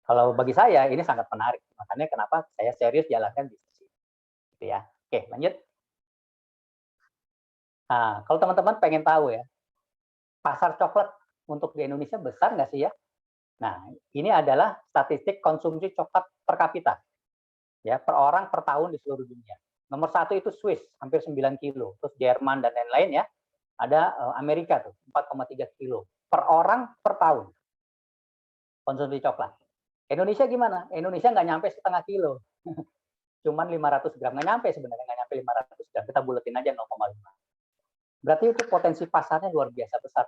Kalau bagi saya ini sangat menarik, makanya kenapa saya serius jalankan bisnis ini. Gitu ya. Oke, lanjut. Nah, kalau teman-teman pengen tahu ya, pasar coklat untuk di Indonesia besar nggak sih ya? Nah, ini adalah statistik konsumsi coklat per kapita. Ya, per orang per tahun di seluruh dunia. Nomor 1 itu Swiss, hampir 9 kilo. Terus Jerman dan lain-lain ya. Ada Amerika tuh, 4,3 kilo. Per orang per tahun konsumsi coklat. Indonesia gimana? Indonesia nggak nyampe setengah kilo. Cuman 500 gram. Nggak nyampe sebenarnya, nggak nyampe 500 gram. Kita buletin aja 0,5. Berarti itu potensi pasarnya luar biasa besar.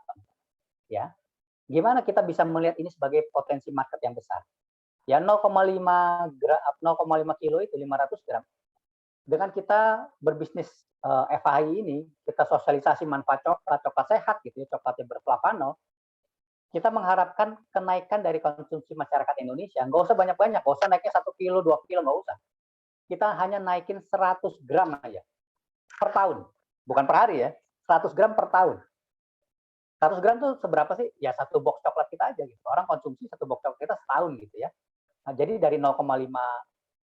Ya. Gimana kita bisa melihat ini sebagai potensi market yang besar? Ya 0,5 kilo itu 500 gram. Dengan kita berbisnis FHI ini, kita sosialisasi manfaat coklat sehat gitu ya, coklatnya berflavano, kita mengharapkan kenaikan dari konsumsi masyarakat Indonesia. Nggak usah banyak-banyak, nggak usah naiknya 1 kilo, 2 kilo, nggak usah. Kita hanya naikin 100 gram aja per tahun. Bukan per hari ya, 100 gram per tahun. 100 gram tuh seberapa sih? Ya 1 box coklat kita aja gitu. Orang konsumsi 1 box coklat kita setahun gitu ya. Nah, jadi dari 0,5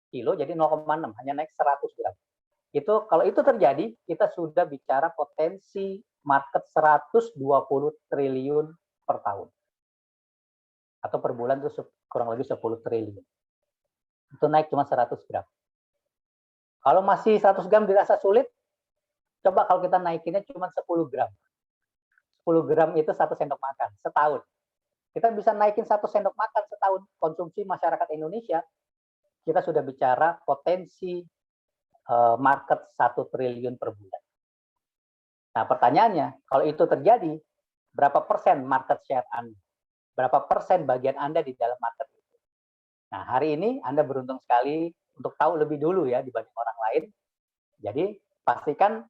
kilo jadi 0,6, hanya naik 100 gram. Itu kalau itu terjadi, kita sudah bicara potensi market 120 triliun per tahun. Atau per bulan itu kurang lebih 10 triliun. Itu naik cuma 100 gram. Kalau masih 100 gram dirasa sulit, coba kalau kita naikinnya cuma 10 gram. 10 gram itu 1 sendok makan setahun. Kita bisa naikin 1 sendok makan setahun konsumsi masyarakat Indonesia. Kita sudah bicara potensi market 1 triliun per bulan. Nah, pertanyaannya, kalau itu terjadi, berapa persen market share Anda? Berapa persen bagian Anda di dalam market itu? Nah, hari ini Anda beruntung sekali untuk tahu lebih dulu ya dibanding orang lain. Jadi, pastikan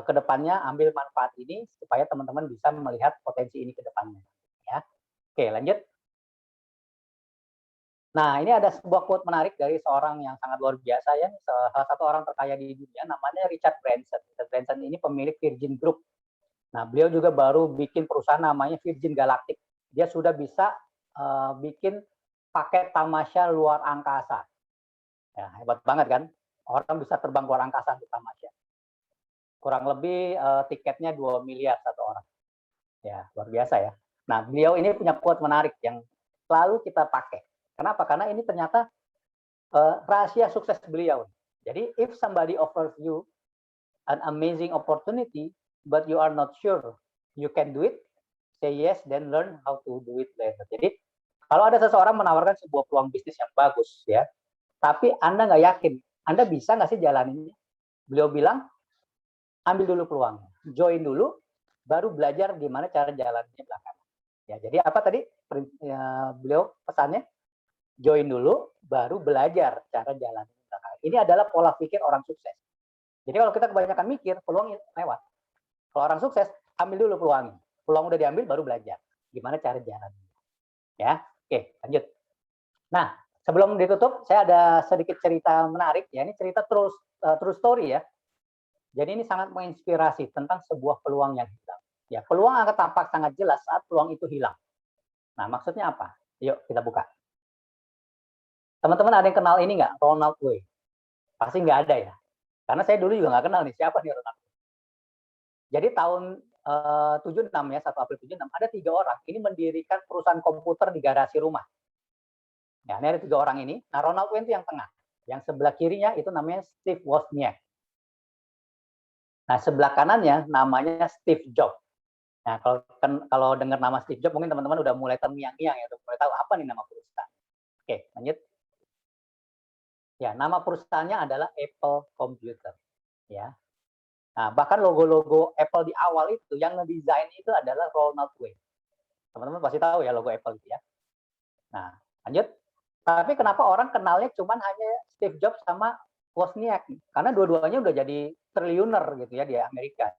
ke depannya ambil manfaat ini supaya teman-teman bisa melihat potensi ini ke depannya. Ya. Oke, lanjut. Nah, ini ada sebuah quote menarik dari seorang yang sangat luar biasa ya, salah satu orang terkaya di dunia, namanya Richard Branson. Richard Branson ini pemilik Virgin Group. Nah, beliau juga baru bikin perusahaan namanya Virgin Galactic. Dia sudah bisa bikin paket tamasya luar angkasa. Ya, hebat banget kan? Orang bisa terbang luar angkasa untuk tamasya. Kurang lebih tiketnya 2 miliar satu orang. Ya, luar biasa ya. Nah, beliau ini punya quote menarik yang selalu kita pakai. Kenapa? Karena ini ternyata rahasia sukses beliau. Jadi, if somebody offers you an amazing opportunity, but you are not sure you can do it, say yes, then learn how to do it later. Jadi, kalau ada seseorang menawarkan sebuah peluang bisnis yang bagus, ya, tapi Anda nggak yakin, Anda bisa nggak sih jalaninnya? Beliau bilang, ambil dulu peluangnya, join dulu, baru belajar gimana cara jalannya belakangan. Ya, jadi apa tadi beliau pesannya? Join dulu, baru belajar cara jalan belakangan. Ini adalah pola pikir orang sukses. Jadi kalau kita kebanyakan mikir, peluang lewat. Kalau orang sukses, ambil dulu peluangnya. Peluang udah diambil, baru belajar gimana cara jalan. Ya, oke, lanjut. Nah, sebelum ditutup, saya ada sedikit cerita menarik. Ya, ini cerita true story ya. Jadi ini sangat menginspirasi tentang sebuah peluang yang hilang. Ya, peluang akan tampak sangat jelas saat peluang itu hilang. Nah, maksudnya apa? Yuk kita buka. Teman-teman ada yang kenal ini nggak? Ronald Way? Pasti nggak ada ya. Karena saya dulu juga nggak kenal nih siapa nih Ronald Way. Jadi tahun 76 ya, 1 April 76, ada 3 orang. Ini mendirikan perusahaan komputer di garasi rumah. Ya, ini ada 3 orang ini. Nah, Ronald Way itu yang tengah. Yang sebelah kirinya itu namanya Steve Wozniak. Nah, sebelah kanannya namanya Steve Jobs. Nah, kalau dengar nama Steve Jobs, mungkin teman-teman udah mulai terngiang-ngiang ya, udah mulai tahu apa nih nama perusahaan. Oke, lanjut. Ya, nama perusahaannya adalah Apple Computer. Ya. Nah, bahkan logo-logo Apple di awal itu yang ngedesain itu adalah Ronald Way. Teman-teman pasti tahu ya logo Apple itu ya. Nah, lanjut. Tapi kenapa orang kenalnya cuman hanya Steve Jobs sama Wozniak? Karena dua-duanya udah jadi triliuner gitu ya di Amerika.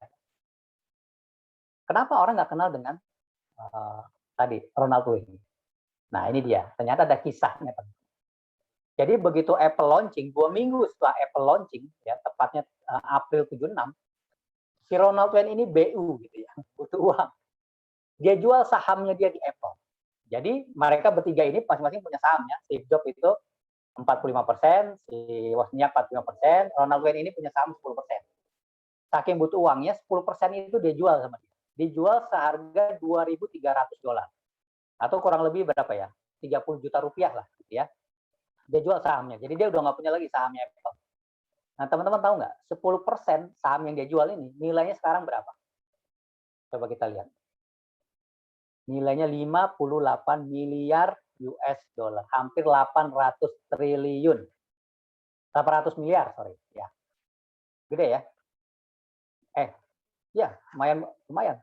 Kenapa orang nggak kenal dengan tadi Ronald Way? Nah, ini dia. Ternyata ada kisahnya. Jadi begitu Apple launching, 2 minggu setelah Apple launching, ya tepatnya April 76, si Ronald Way ini BU gitu ya, butuh uang. Dia jual sahamnya dia di Apple. Jadi mereka bertiga ini masing-masing punya sahamnya. Steve Jobs itu 45%, si Wozniak 45%, Ronald Way ini punya saham 10%. Saking butuh uangnya, 10% itu dia jual sama dia. Dijual seharga $2.300. Atau kurang lebih berapa ya? 30 juta rupiah lah gitu ya. Dia jual sahamnya. Jadi dia udah nggak punya lagi sahamnya Apple. Nah, teman-teman tahu nggak? 10% saham yang dia jual ini, nilainya sekarang berapa? Coba kita lihat. Nilainya 58 miliar US dollar, hampir 800 triliun. 800 miliar, sorry. Ya. Gede ya. Ya, lumayan.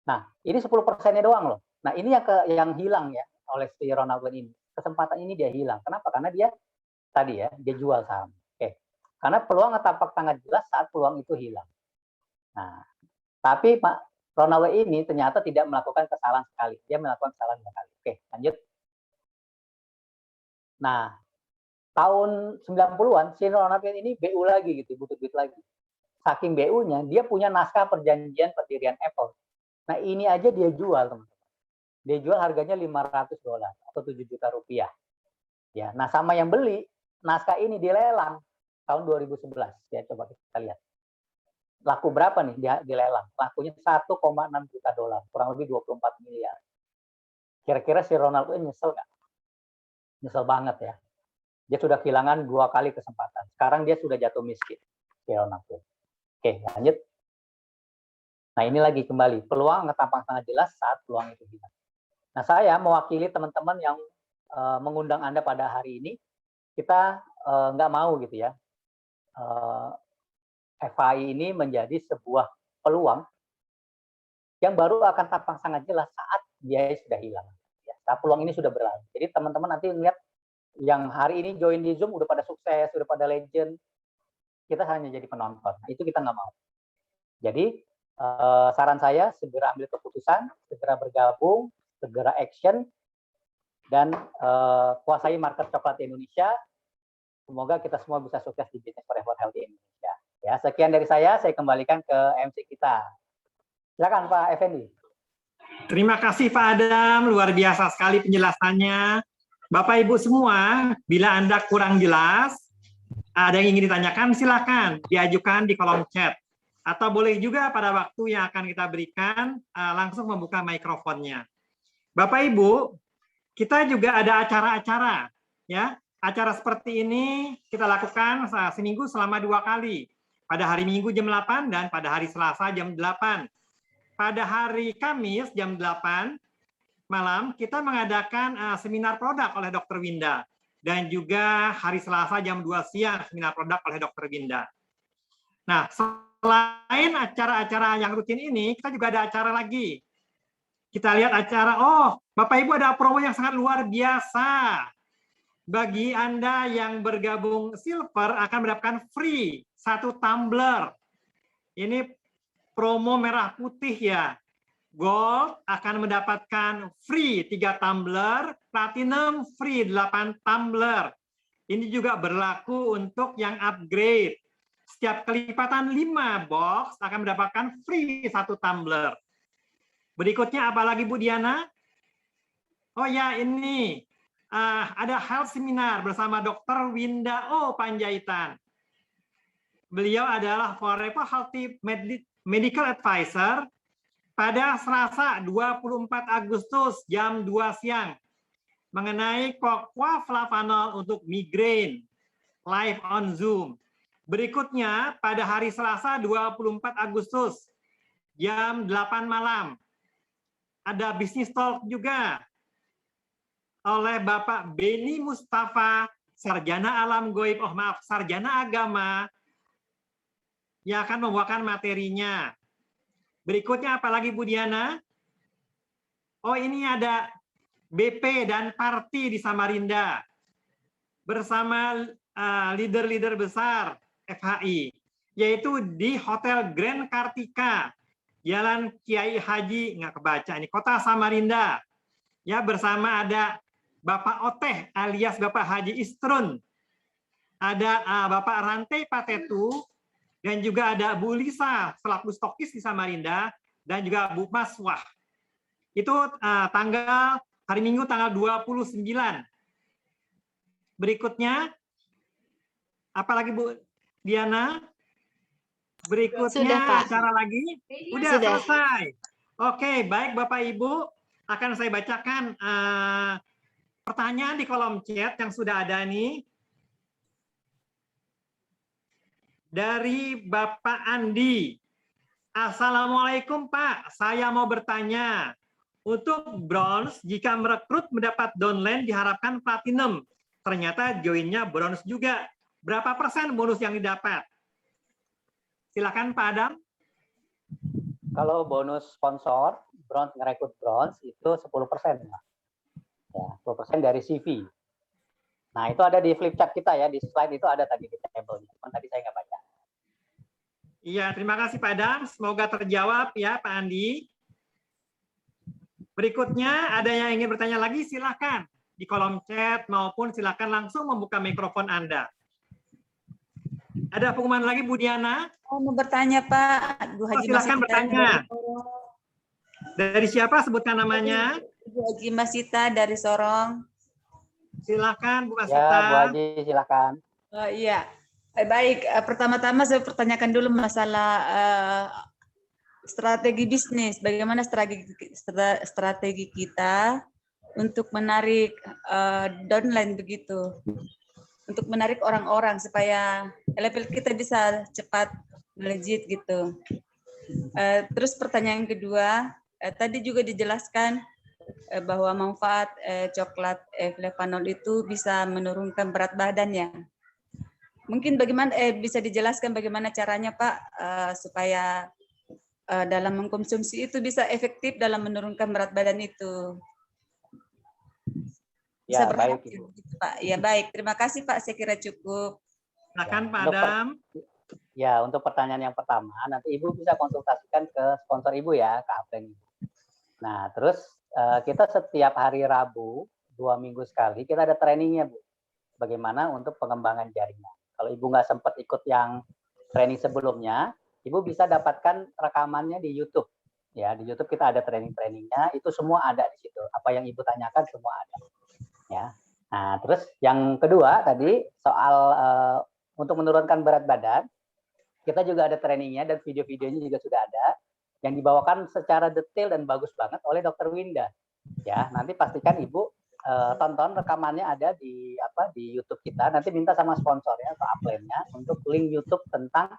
Nah, ini 10%-nya doang loh. Nah, ini yang hilang ya oleh si Ronald Wayne ini. Kesempatan ini dia hilang. Kenapa? Karena dia tadi ya, dia jual saham. Oke. Karena peluang tampak sangat jelas saat peluang itu hilang. Nah, tapi Pak Ronald Wayne ini ternyata tidak melakukan kesalahan sekali. Dia melakukan kesalahan 2 kali. Oke, lanjut. Nah, tahun 90-an si Ronald Wayne ini BU lagi gitu, butuh duit lagi. Saking BU-nya, dia punya naskah perjanjian pendirian Apple. Nah, ini aja dia jual, teman-teman. Dia jual harganya $500 atau 7 juta rupiah. Ya, nah sama yang beli, naskah ini dilelang tahun 2011. Ya, coba kita lihat. Laku berapa nih dia dilelang? Lakunya 1,6 juta dolar, kurang lebih 24 miliar. Kira-kira si Ronald ini nyesel nggak? Nyesel banget ya. Dia sudah kehilangan 2 kali kesempatan. Sekarang dia sudah jatuh miskin, si Ronald. Oke, lanjut. Nah, ini lagi kembali. Peluang tampak sangat jelas saat peluang itu hilang. Nah, saya mewakili teman-teman yang mengundang Anda pada hari ini. Kita nggak mau gitu ya. FAI ini menjadi sebuah peluang yang baru akan tampak sangat jelas saat biaya sudah hilang. Ya, saat peluang ini sudah berlalu. Jadi teman-teman nanti lihat yang hari ini join di Zoom udah pada sukses, udah pada legend. Kita hanya jadi penonton. Nah, itu kita nggak mau. Jadi saran saya segera ambil keputusan, segera bergabung, segera action, dan kuasai market coklat di Indonesia. Semoga kita semua bisa sukses di bisnis Forever Healthy Indonesia. Ya, sekian dari saya kembalikan ke MC kita. Silakan Pak Effendi. Terima kasih Pak Adam, luar biasa sekali penjelasannya. Bapak Ibu semua, bila Anda kurang jelas, ada yang ingin ditanyakan, silakan diajukan di kolom chat. Atau boleh juga pada waktu yang akan kita berikan, langsung membuka mikrofonnya. Bapak Ibu, kita juga ada acara-acara. Ya, acara seperti ini kita lakukan seminggu selama 2 kali. Pada hari Minggu jam 8 dan pada hari Selasa jam 8. Pada hari Kamis jam 8 malam kita mengadakan seminar produk oleh Dr. Winda. Dan juga hari Selasa jam 2 siang seminar produk oleh Dr. Winda. Nah, selain acara-acara yang rutin ini, kita juga ada acara lagi. Kita lihat acara, Bapak Ibu ada promo yang sangat luar biasa. Bagi Anda yang bergabung silver akan mendapatkan free 1 tumbler. Ini promo merah putih ya. Gold akan mendapatkan free 3 tumbler, platinum free 8 tumbler. Ini juga berlaku untuk yang upgrade. Setiap kelipatan 5 box akan mendapatkan free 1 tumbler. Berikutnya apa lagi Bu Diana? Oh ya, ini ada health seminar bersama Dr. Winda O. Panjaitan. Beliau adalah Forever Healthy Medical Advisor pada Selasa 24 Agustus jam 2 siang mengenai quafflavanol untuk migrain live on Zoom. Berikutnya pada hari Selasa 24 Agustus jam 8 malam ada Business Talk juga oleh Bapak Beni Mustafa, sarjana alam goib, sarjana agama yang akan membawakan materinya. Berikutnya apalagi Bu Diana? Oh, ini ada BP dan Parti di Samarinda bersama leader-leader besar FHI, yaitu di Hotel Grand Kartika, Jalan Kiai Haji, nggak kebaca ini, Kota Samarinda. Ya, bersama ada Bapak Oteh alias Bapak Haji Istrun, ada Bapak Rantai Patetu, dan juga ada Bu Lisa selaku stokis di Samarinda, dan juga Bu Maswah. Itu tanggal hari Minggu tanggal 29. Berikutnya, apalagi Bu Diana? Berikutnya acara lagi? Sudah selesai. Oke, baik Bapak Ibu, akan saya bacakan pertanyaan di kolom chat yang sudah ada nih. Dari Bapak Andi. Assalamualaikum Pak, saya mau bertanya. Untuk bronze, jika merekrut mendapat downline diharapkan platinum. Ternyata joinnya bronze juga. Berapa persen bonus yang didapat? Silakan Pak Adam. Kalau bonus sponsor, bronze ngerekrut bronze itu 10%. Ya, 10% dari CV. Nah, itu ada di flip chart kita ya, di slide itu ada tadi di table-nya. Cuman tadi saya nggak baca. Iya, terima kasih Pak Adam. Semoga terjawab ya Pak Andi. Berikutnya, ada yang ingin bertanya lagi, silakan. Di kolom chat maupun silakan langsung membuka mikrofon Anda. Ada pengumuman lagi Bu Diana? Oh, mau bertanya Pak. Bu Haji silakan Masita bertanya. dari Sorong. Dari siapa? Sebutkan namanya. Bu Haji Masita dari Sorong. Silakan Bu Ya, Masita. Bu Haji, silakan. Oh, iya. Baik, pertama-tama saya pertanyakan dulu masalah strategi bisnis. Bagaimana strategi kita untuk menarik downline begitu? Untuk menarik orang-orang supaya level kita bisa cepat melejit gitu. Terus pertanyaan kedua, tadi juga dijelaskan bahwa manfaat coklat flavanol itu bisa menurunkan berat badan ya. Mungkin bagaimana bisa dijelaskan bagaimana caranya Pak supaya dalam mengkonsumsi itu bisa efektif dalam menurunkan berat badan itu. Bisa Ya, baik, berhasil, Ibu. gitu, Pak. Ya baik, terima kasih Pak. Saya kira cukup. Silakan Pak Untuk Adam. Ya, untuk pertanyaan yang pertama, nanti Ibu bisa konsultasikan ke sponsor Ibu ya, ke Apreng. Nah, terus kita setiap hari Rabu, 2 minggu sekali, kita ada trainingnya, Bu. Bagaimana untuk pengembangan jaringan. Kalau Ibu nggak sempat ikut yang training sebelumnya, Ibu bisa dapatkan rekamannya di YouTube. Ya, di YouTube kita ada training-trainingnya, itu semua ada di situ. Apa yang Ibu tanyakan semua ada. Ya. Nah, terus yang kedua tadi soal untuk menurunkan berat badan, kita juga ada trainingnya dan video-videonya juga sudah ada yang dibawakan secara detail dan bagus banget oleh Dr. Winda. Ya, nanti pastikan Ibu tonton rekamannya ada di YouTube kita. Nanti minta sama sponsornya atau upline-nya untuk link YouTube tentang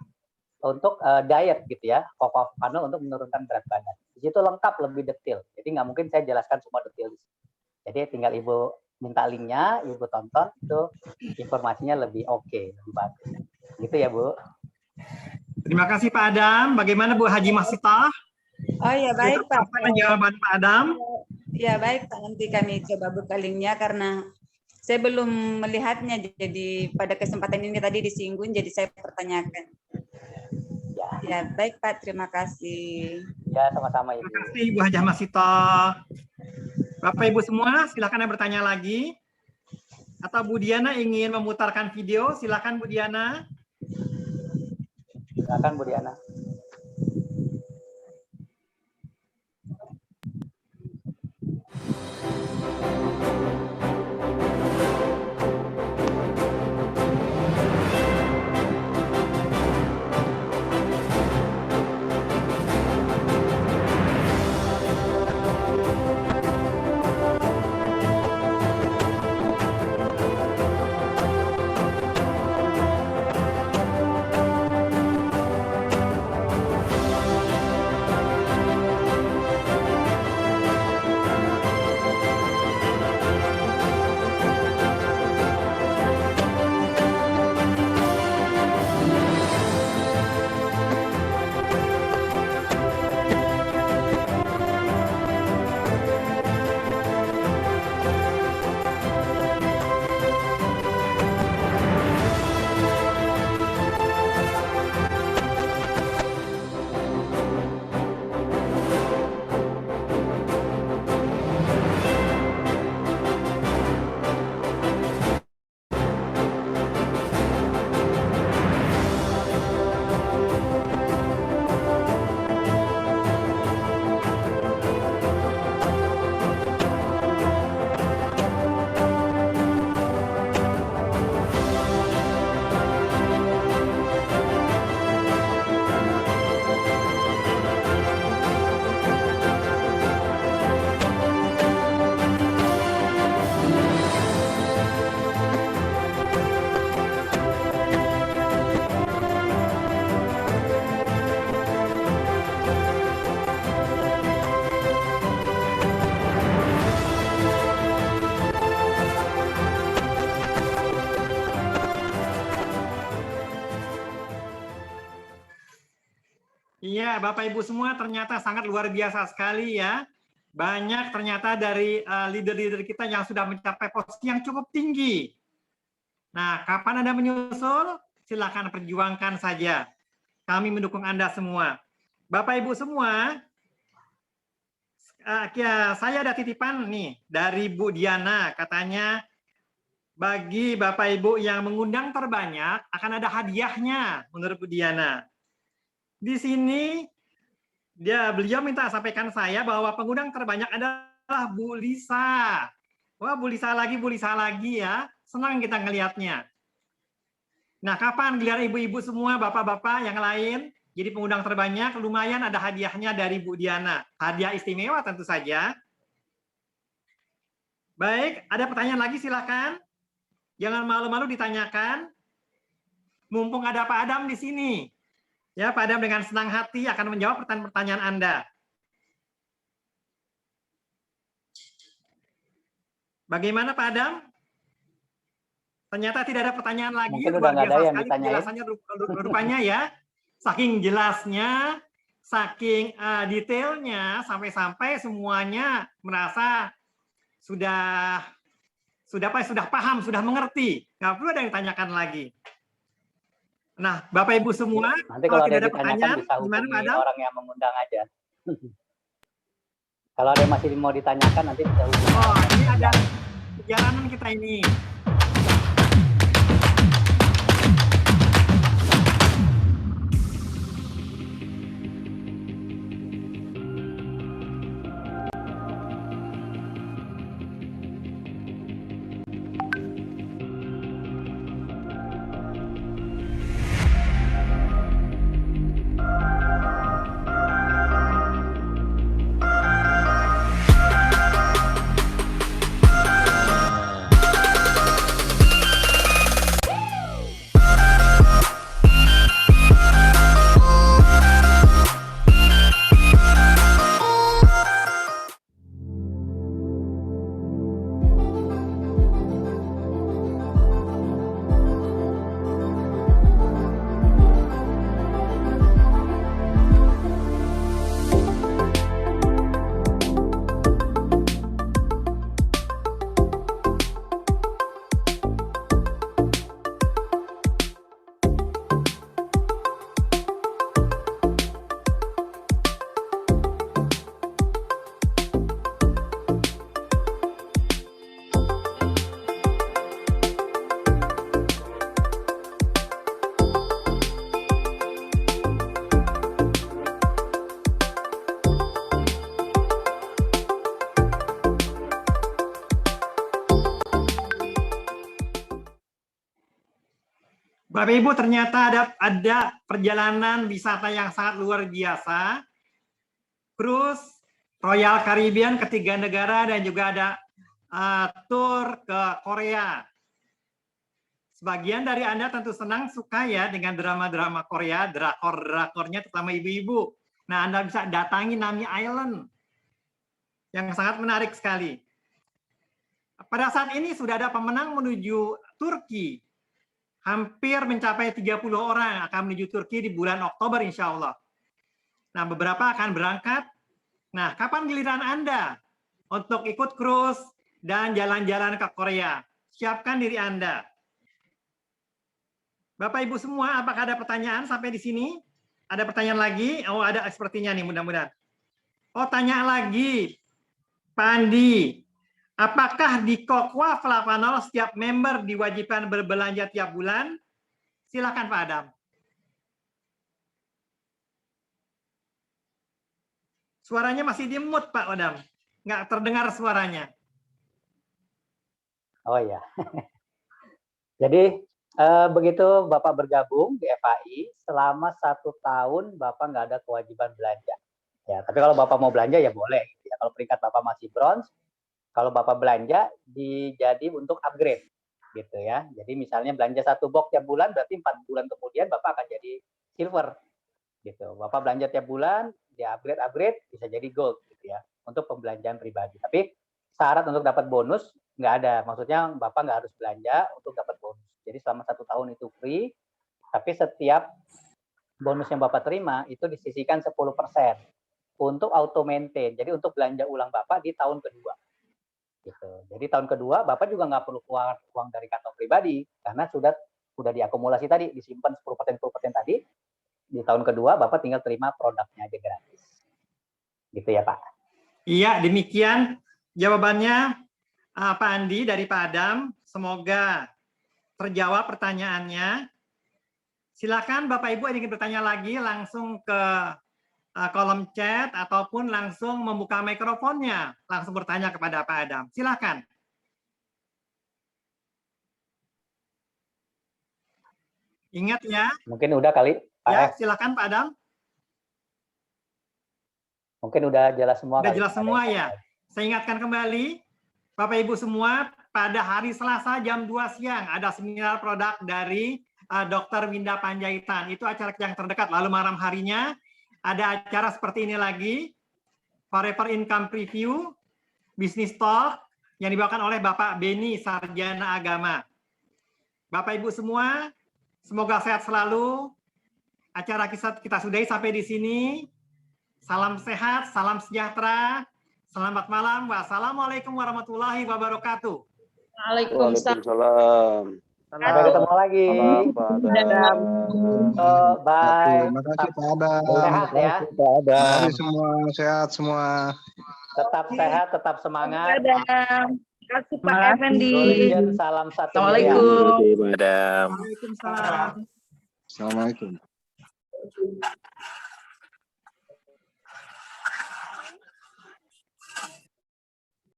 untuk diet gitu ya, Cocoa Funnel untuk menurunkan berat badan. Di situ lengkap lebih detail. Jadi nggak mungkin saya jelaskan semua detail di sini. Jadi tinggal Ibu minta linknya, Ibu tonton, itu informasinya lebih oke, lebih bagus. Gitu ya, Bu. Terima kasih Pak Adam. Bagaimana Bu Haji Masita? Oh ya baik Pak. Apa jawaban Pak Adam? Ya baik Pak, nanti kami coba buka linknya karena saya belum melihatnya. Jadi pada kesempatan ini tadi disinggung, jadi saya pertanyakan. Ya baik Pak, terima kasih. Ya, sama-sama Ibu. Terima kasih Bu Haji Masita. Bapak Ibu semua, silakan yang bertanya lagi. Atau Bu Diana ingin memutarkan video, silakan Bu Diana. Silakan Bu Diana. Iya, Bapak Ibu semua ternyata sangat luar biasa sekali ya. Banyak ternyata dari leader-leader kita yang sudah mencapai posisi yang cukup tinggi. Nah, kapan Anda menyusul? Silakan perjuangkan saja. Kami mendukung Anda semua. Bapak Ibu semua, saya ada titipan nih dari Bu Diana, katanya bagi Bapak Ibu yang mengundang terbanyak akan ada hadiahnya menurut Bu Diana. Di sini beliau minta sampaikan saya bahwa pengundang terbanyak adalah Bu Lisa. Wah, Bu Lisa lagi ya. Senang kita ngelihatnya. Nah, kapan giliran ibu-ibu semua, bapak-bapak yang lain jadi pengundang terbanyak, lumayan ada hadiahnya dari Bu Diana. Hadiah istimewa tentu saja. Baik, ada pertanyaan lagi silakan. Jangan malu-malu ditanyakan. Mumpung ada Pak Adam di sini. Ya, Pak Adam dengan senang hati akan menjawab pertanyaan-pertanyaan Anda. Bagaimana Pak Adam? Ternyata tidak ada pertanyaan lagi. Mungkin udah Luar nggak ada biasa yang sekali ditanyain. penjelasannya rupanya ya. Saking jelasnya, saking detailnya, sampai-sampai semuanya merasa sudah paham, sudah mengerti. Nggak perlu ada yang ditanyakan lagi. Nah, Bapak Ibu semua, Nanti kalau ada tidak yang ada ditanyakan pertanyaan, bisa gimana Pak hubungi Adam? orang yang mengundang aja. Kalau ada yang masih mau ditanyakan nanti bisa hubungi. Oh, ini ada perjalanan kita ini. Bapak Ibu, ternyata ada perjalanan wisata yang sangat luar biasa. Cruise Royal Caribbean ke 3 negara dan juga ada tour ke Korea. Sebagian dari Anda tentu senang, suka ya dengan drama-drama Korea, drakor-drakornya terutama ibu-ibu. Nah, Anda bisa datangi Nami Island yang sangat menarik sekali. Pada saat ini sudah ada pemenang menuju Turki. Hampir mencapai 30 orang akan menuju Turki di bulan Oktober insya Allah. Nah, beberapa akan berangkat. Nah, kapan giliran Anda untuk ikut cruise dan jalan-jalan ke Korea? Siapkan diri Anda. Bapak Ibu semua, apakah ada pertanyaan sampai di sini? Ada pertanyaan lagi? Oh, ada sepertinya nih, mudah-mudahan. Oh, tanya lagi. Pak Andi, apakah di Kokwa Flavanol setiap member diwajibkan berbelanja tiap bulan? Silakan Pak Adam. Suaranya masih di mute Pak Adam. Nggak terdengar suaranya. Oh ya. Jadi begitu Bapak bergabung di FAI, selama 1 tahun Bapak nggak ada kewajiban belanja. Ya, tapi kalau Bapak mau belanja ya boleh. Ya, kalau peringkat Bapak masih bronze, kalau Bapak belanja jadi untuk upgrade gitu ya. Jadi misalnya belanja 1 box tiap bulan, berarti 4 bulan kemudian Bapak akan jadi silver gitu. Bapak belanja tiap bulan, dia upgrade bisa jadi gold gitu ya, untuk pembelanjaan pribadi. Tapi syarat untuk dapat bonus nggak ada. Maksudnya Bapak nggak harus belanja untuk dapat bonus. Jadi selama 1 tahun itu free, tapi setiap bonus yang Bapak terima itu disisihkan 10% untuk auto maintain. Jadi untuk belanja ulang Bapak di tahun kedua. Gitu. Jadi tahun kedua Bapak juga nggak perlu keluar uang dari kantong pribadi karena sudah diakumulasi tadi, disimpan 10% tadi. Di tahun kedua Bapak tinggal terima produknya aja gratis. Gitu ya Pak. Iya, demikian jawabannya Pak Andi dari Pak Adam. Semoga terjawab pertanyaannya. Silakan Bapak Ibu yang ingin bertanya lagi langsung ke kolom chat ataupun langsung membuka mikrofonnya, langsung bertanya kepada Pak Adam. Silakan. Ingat ya. Mungkin udah kali Pak Ya, F. silakan Pak Adam. Mungkin udah jelas semua. Sudah kali. jelas semua ya. Saya ingatkan kembali, Bapak Ibu semua, pada hari Selasa jam 2 siang ada seminar produk dari Dr. Winda Panjaitan. Itu acara yang terdekat. Lalu malam harinya ada acara seperti ini lagi, Forever Income Preview, Business Talk, yang dibawakan oleh Bapak Beni, Sarjana Agama. Bapak Ibu semua, semoga sehat selalu. Acara kita sudahi sampai di sini. Salam sehat, salam sejahtera. Selamat malam. Wassalamualaikum warahmatullahi wabarakatuh. Waalaikumsalam. Sampai ketemu lagi. Bye. Terima kasih Pak Adam. Sehat ya. Mari semua sehat semua. Tetap sehat, tetap semangat. Terima kasih Pak Effendi. Golden, salam satu. Assalamualaikum. Adam. Waalaikumsalam. Assalamualaikum.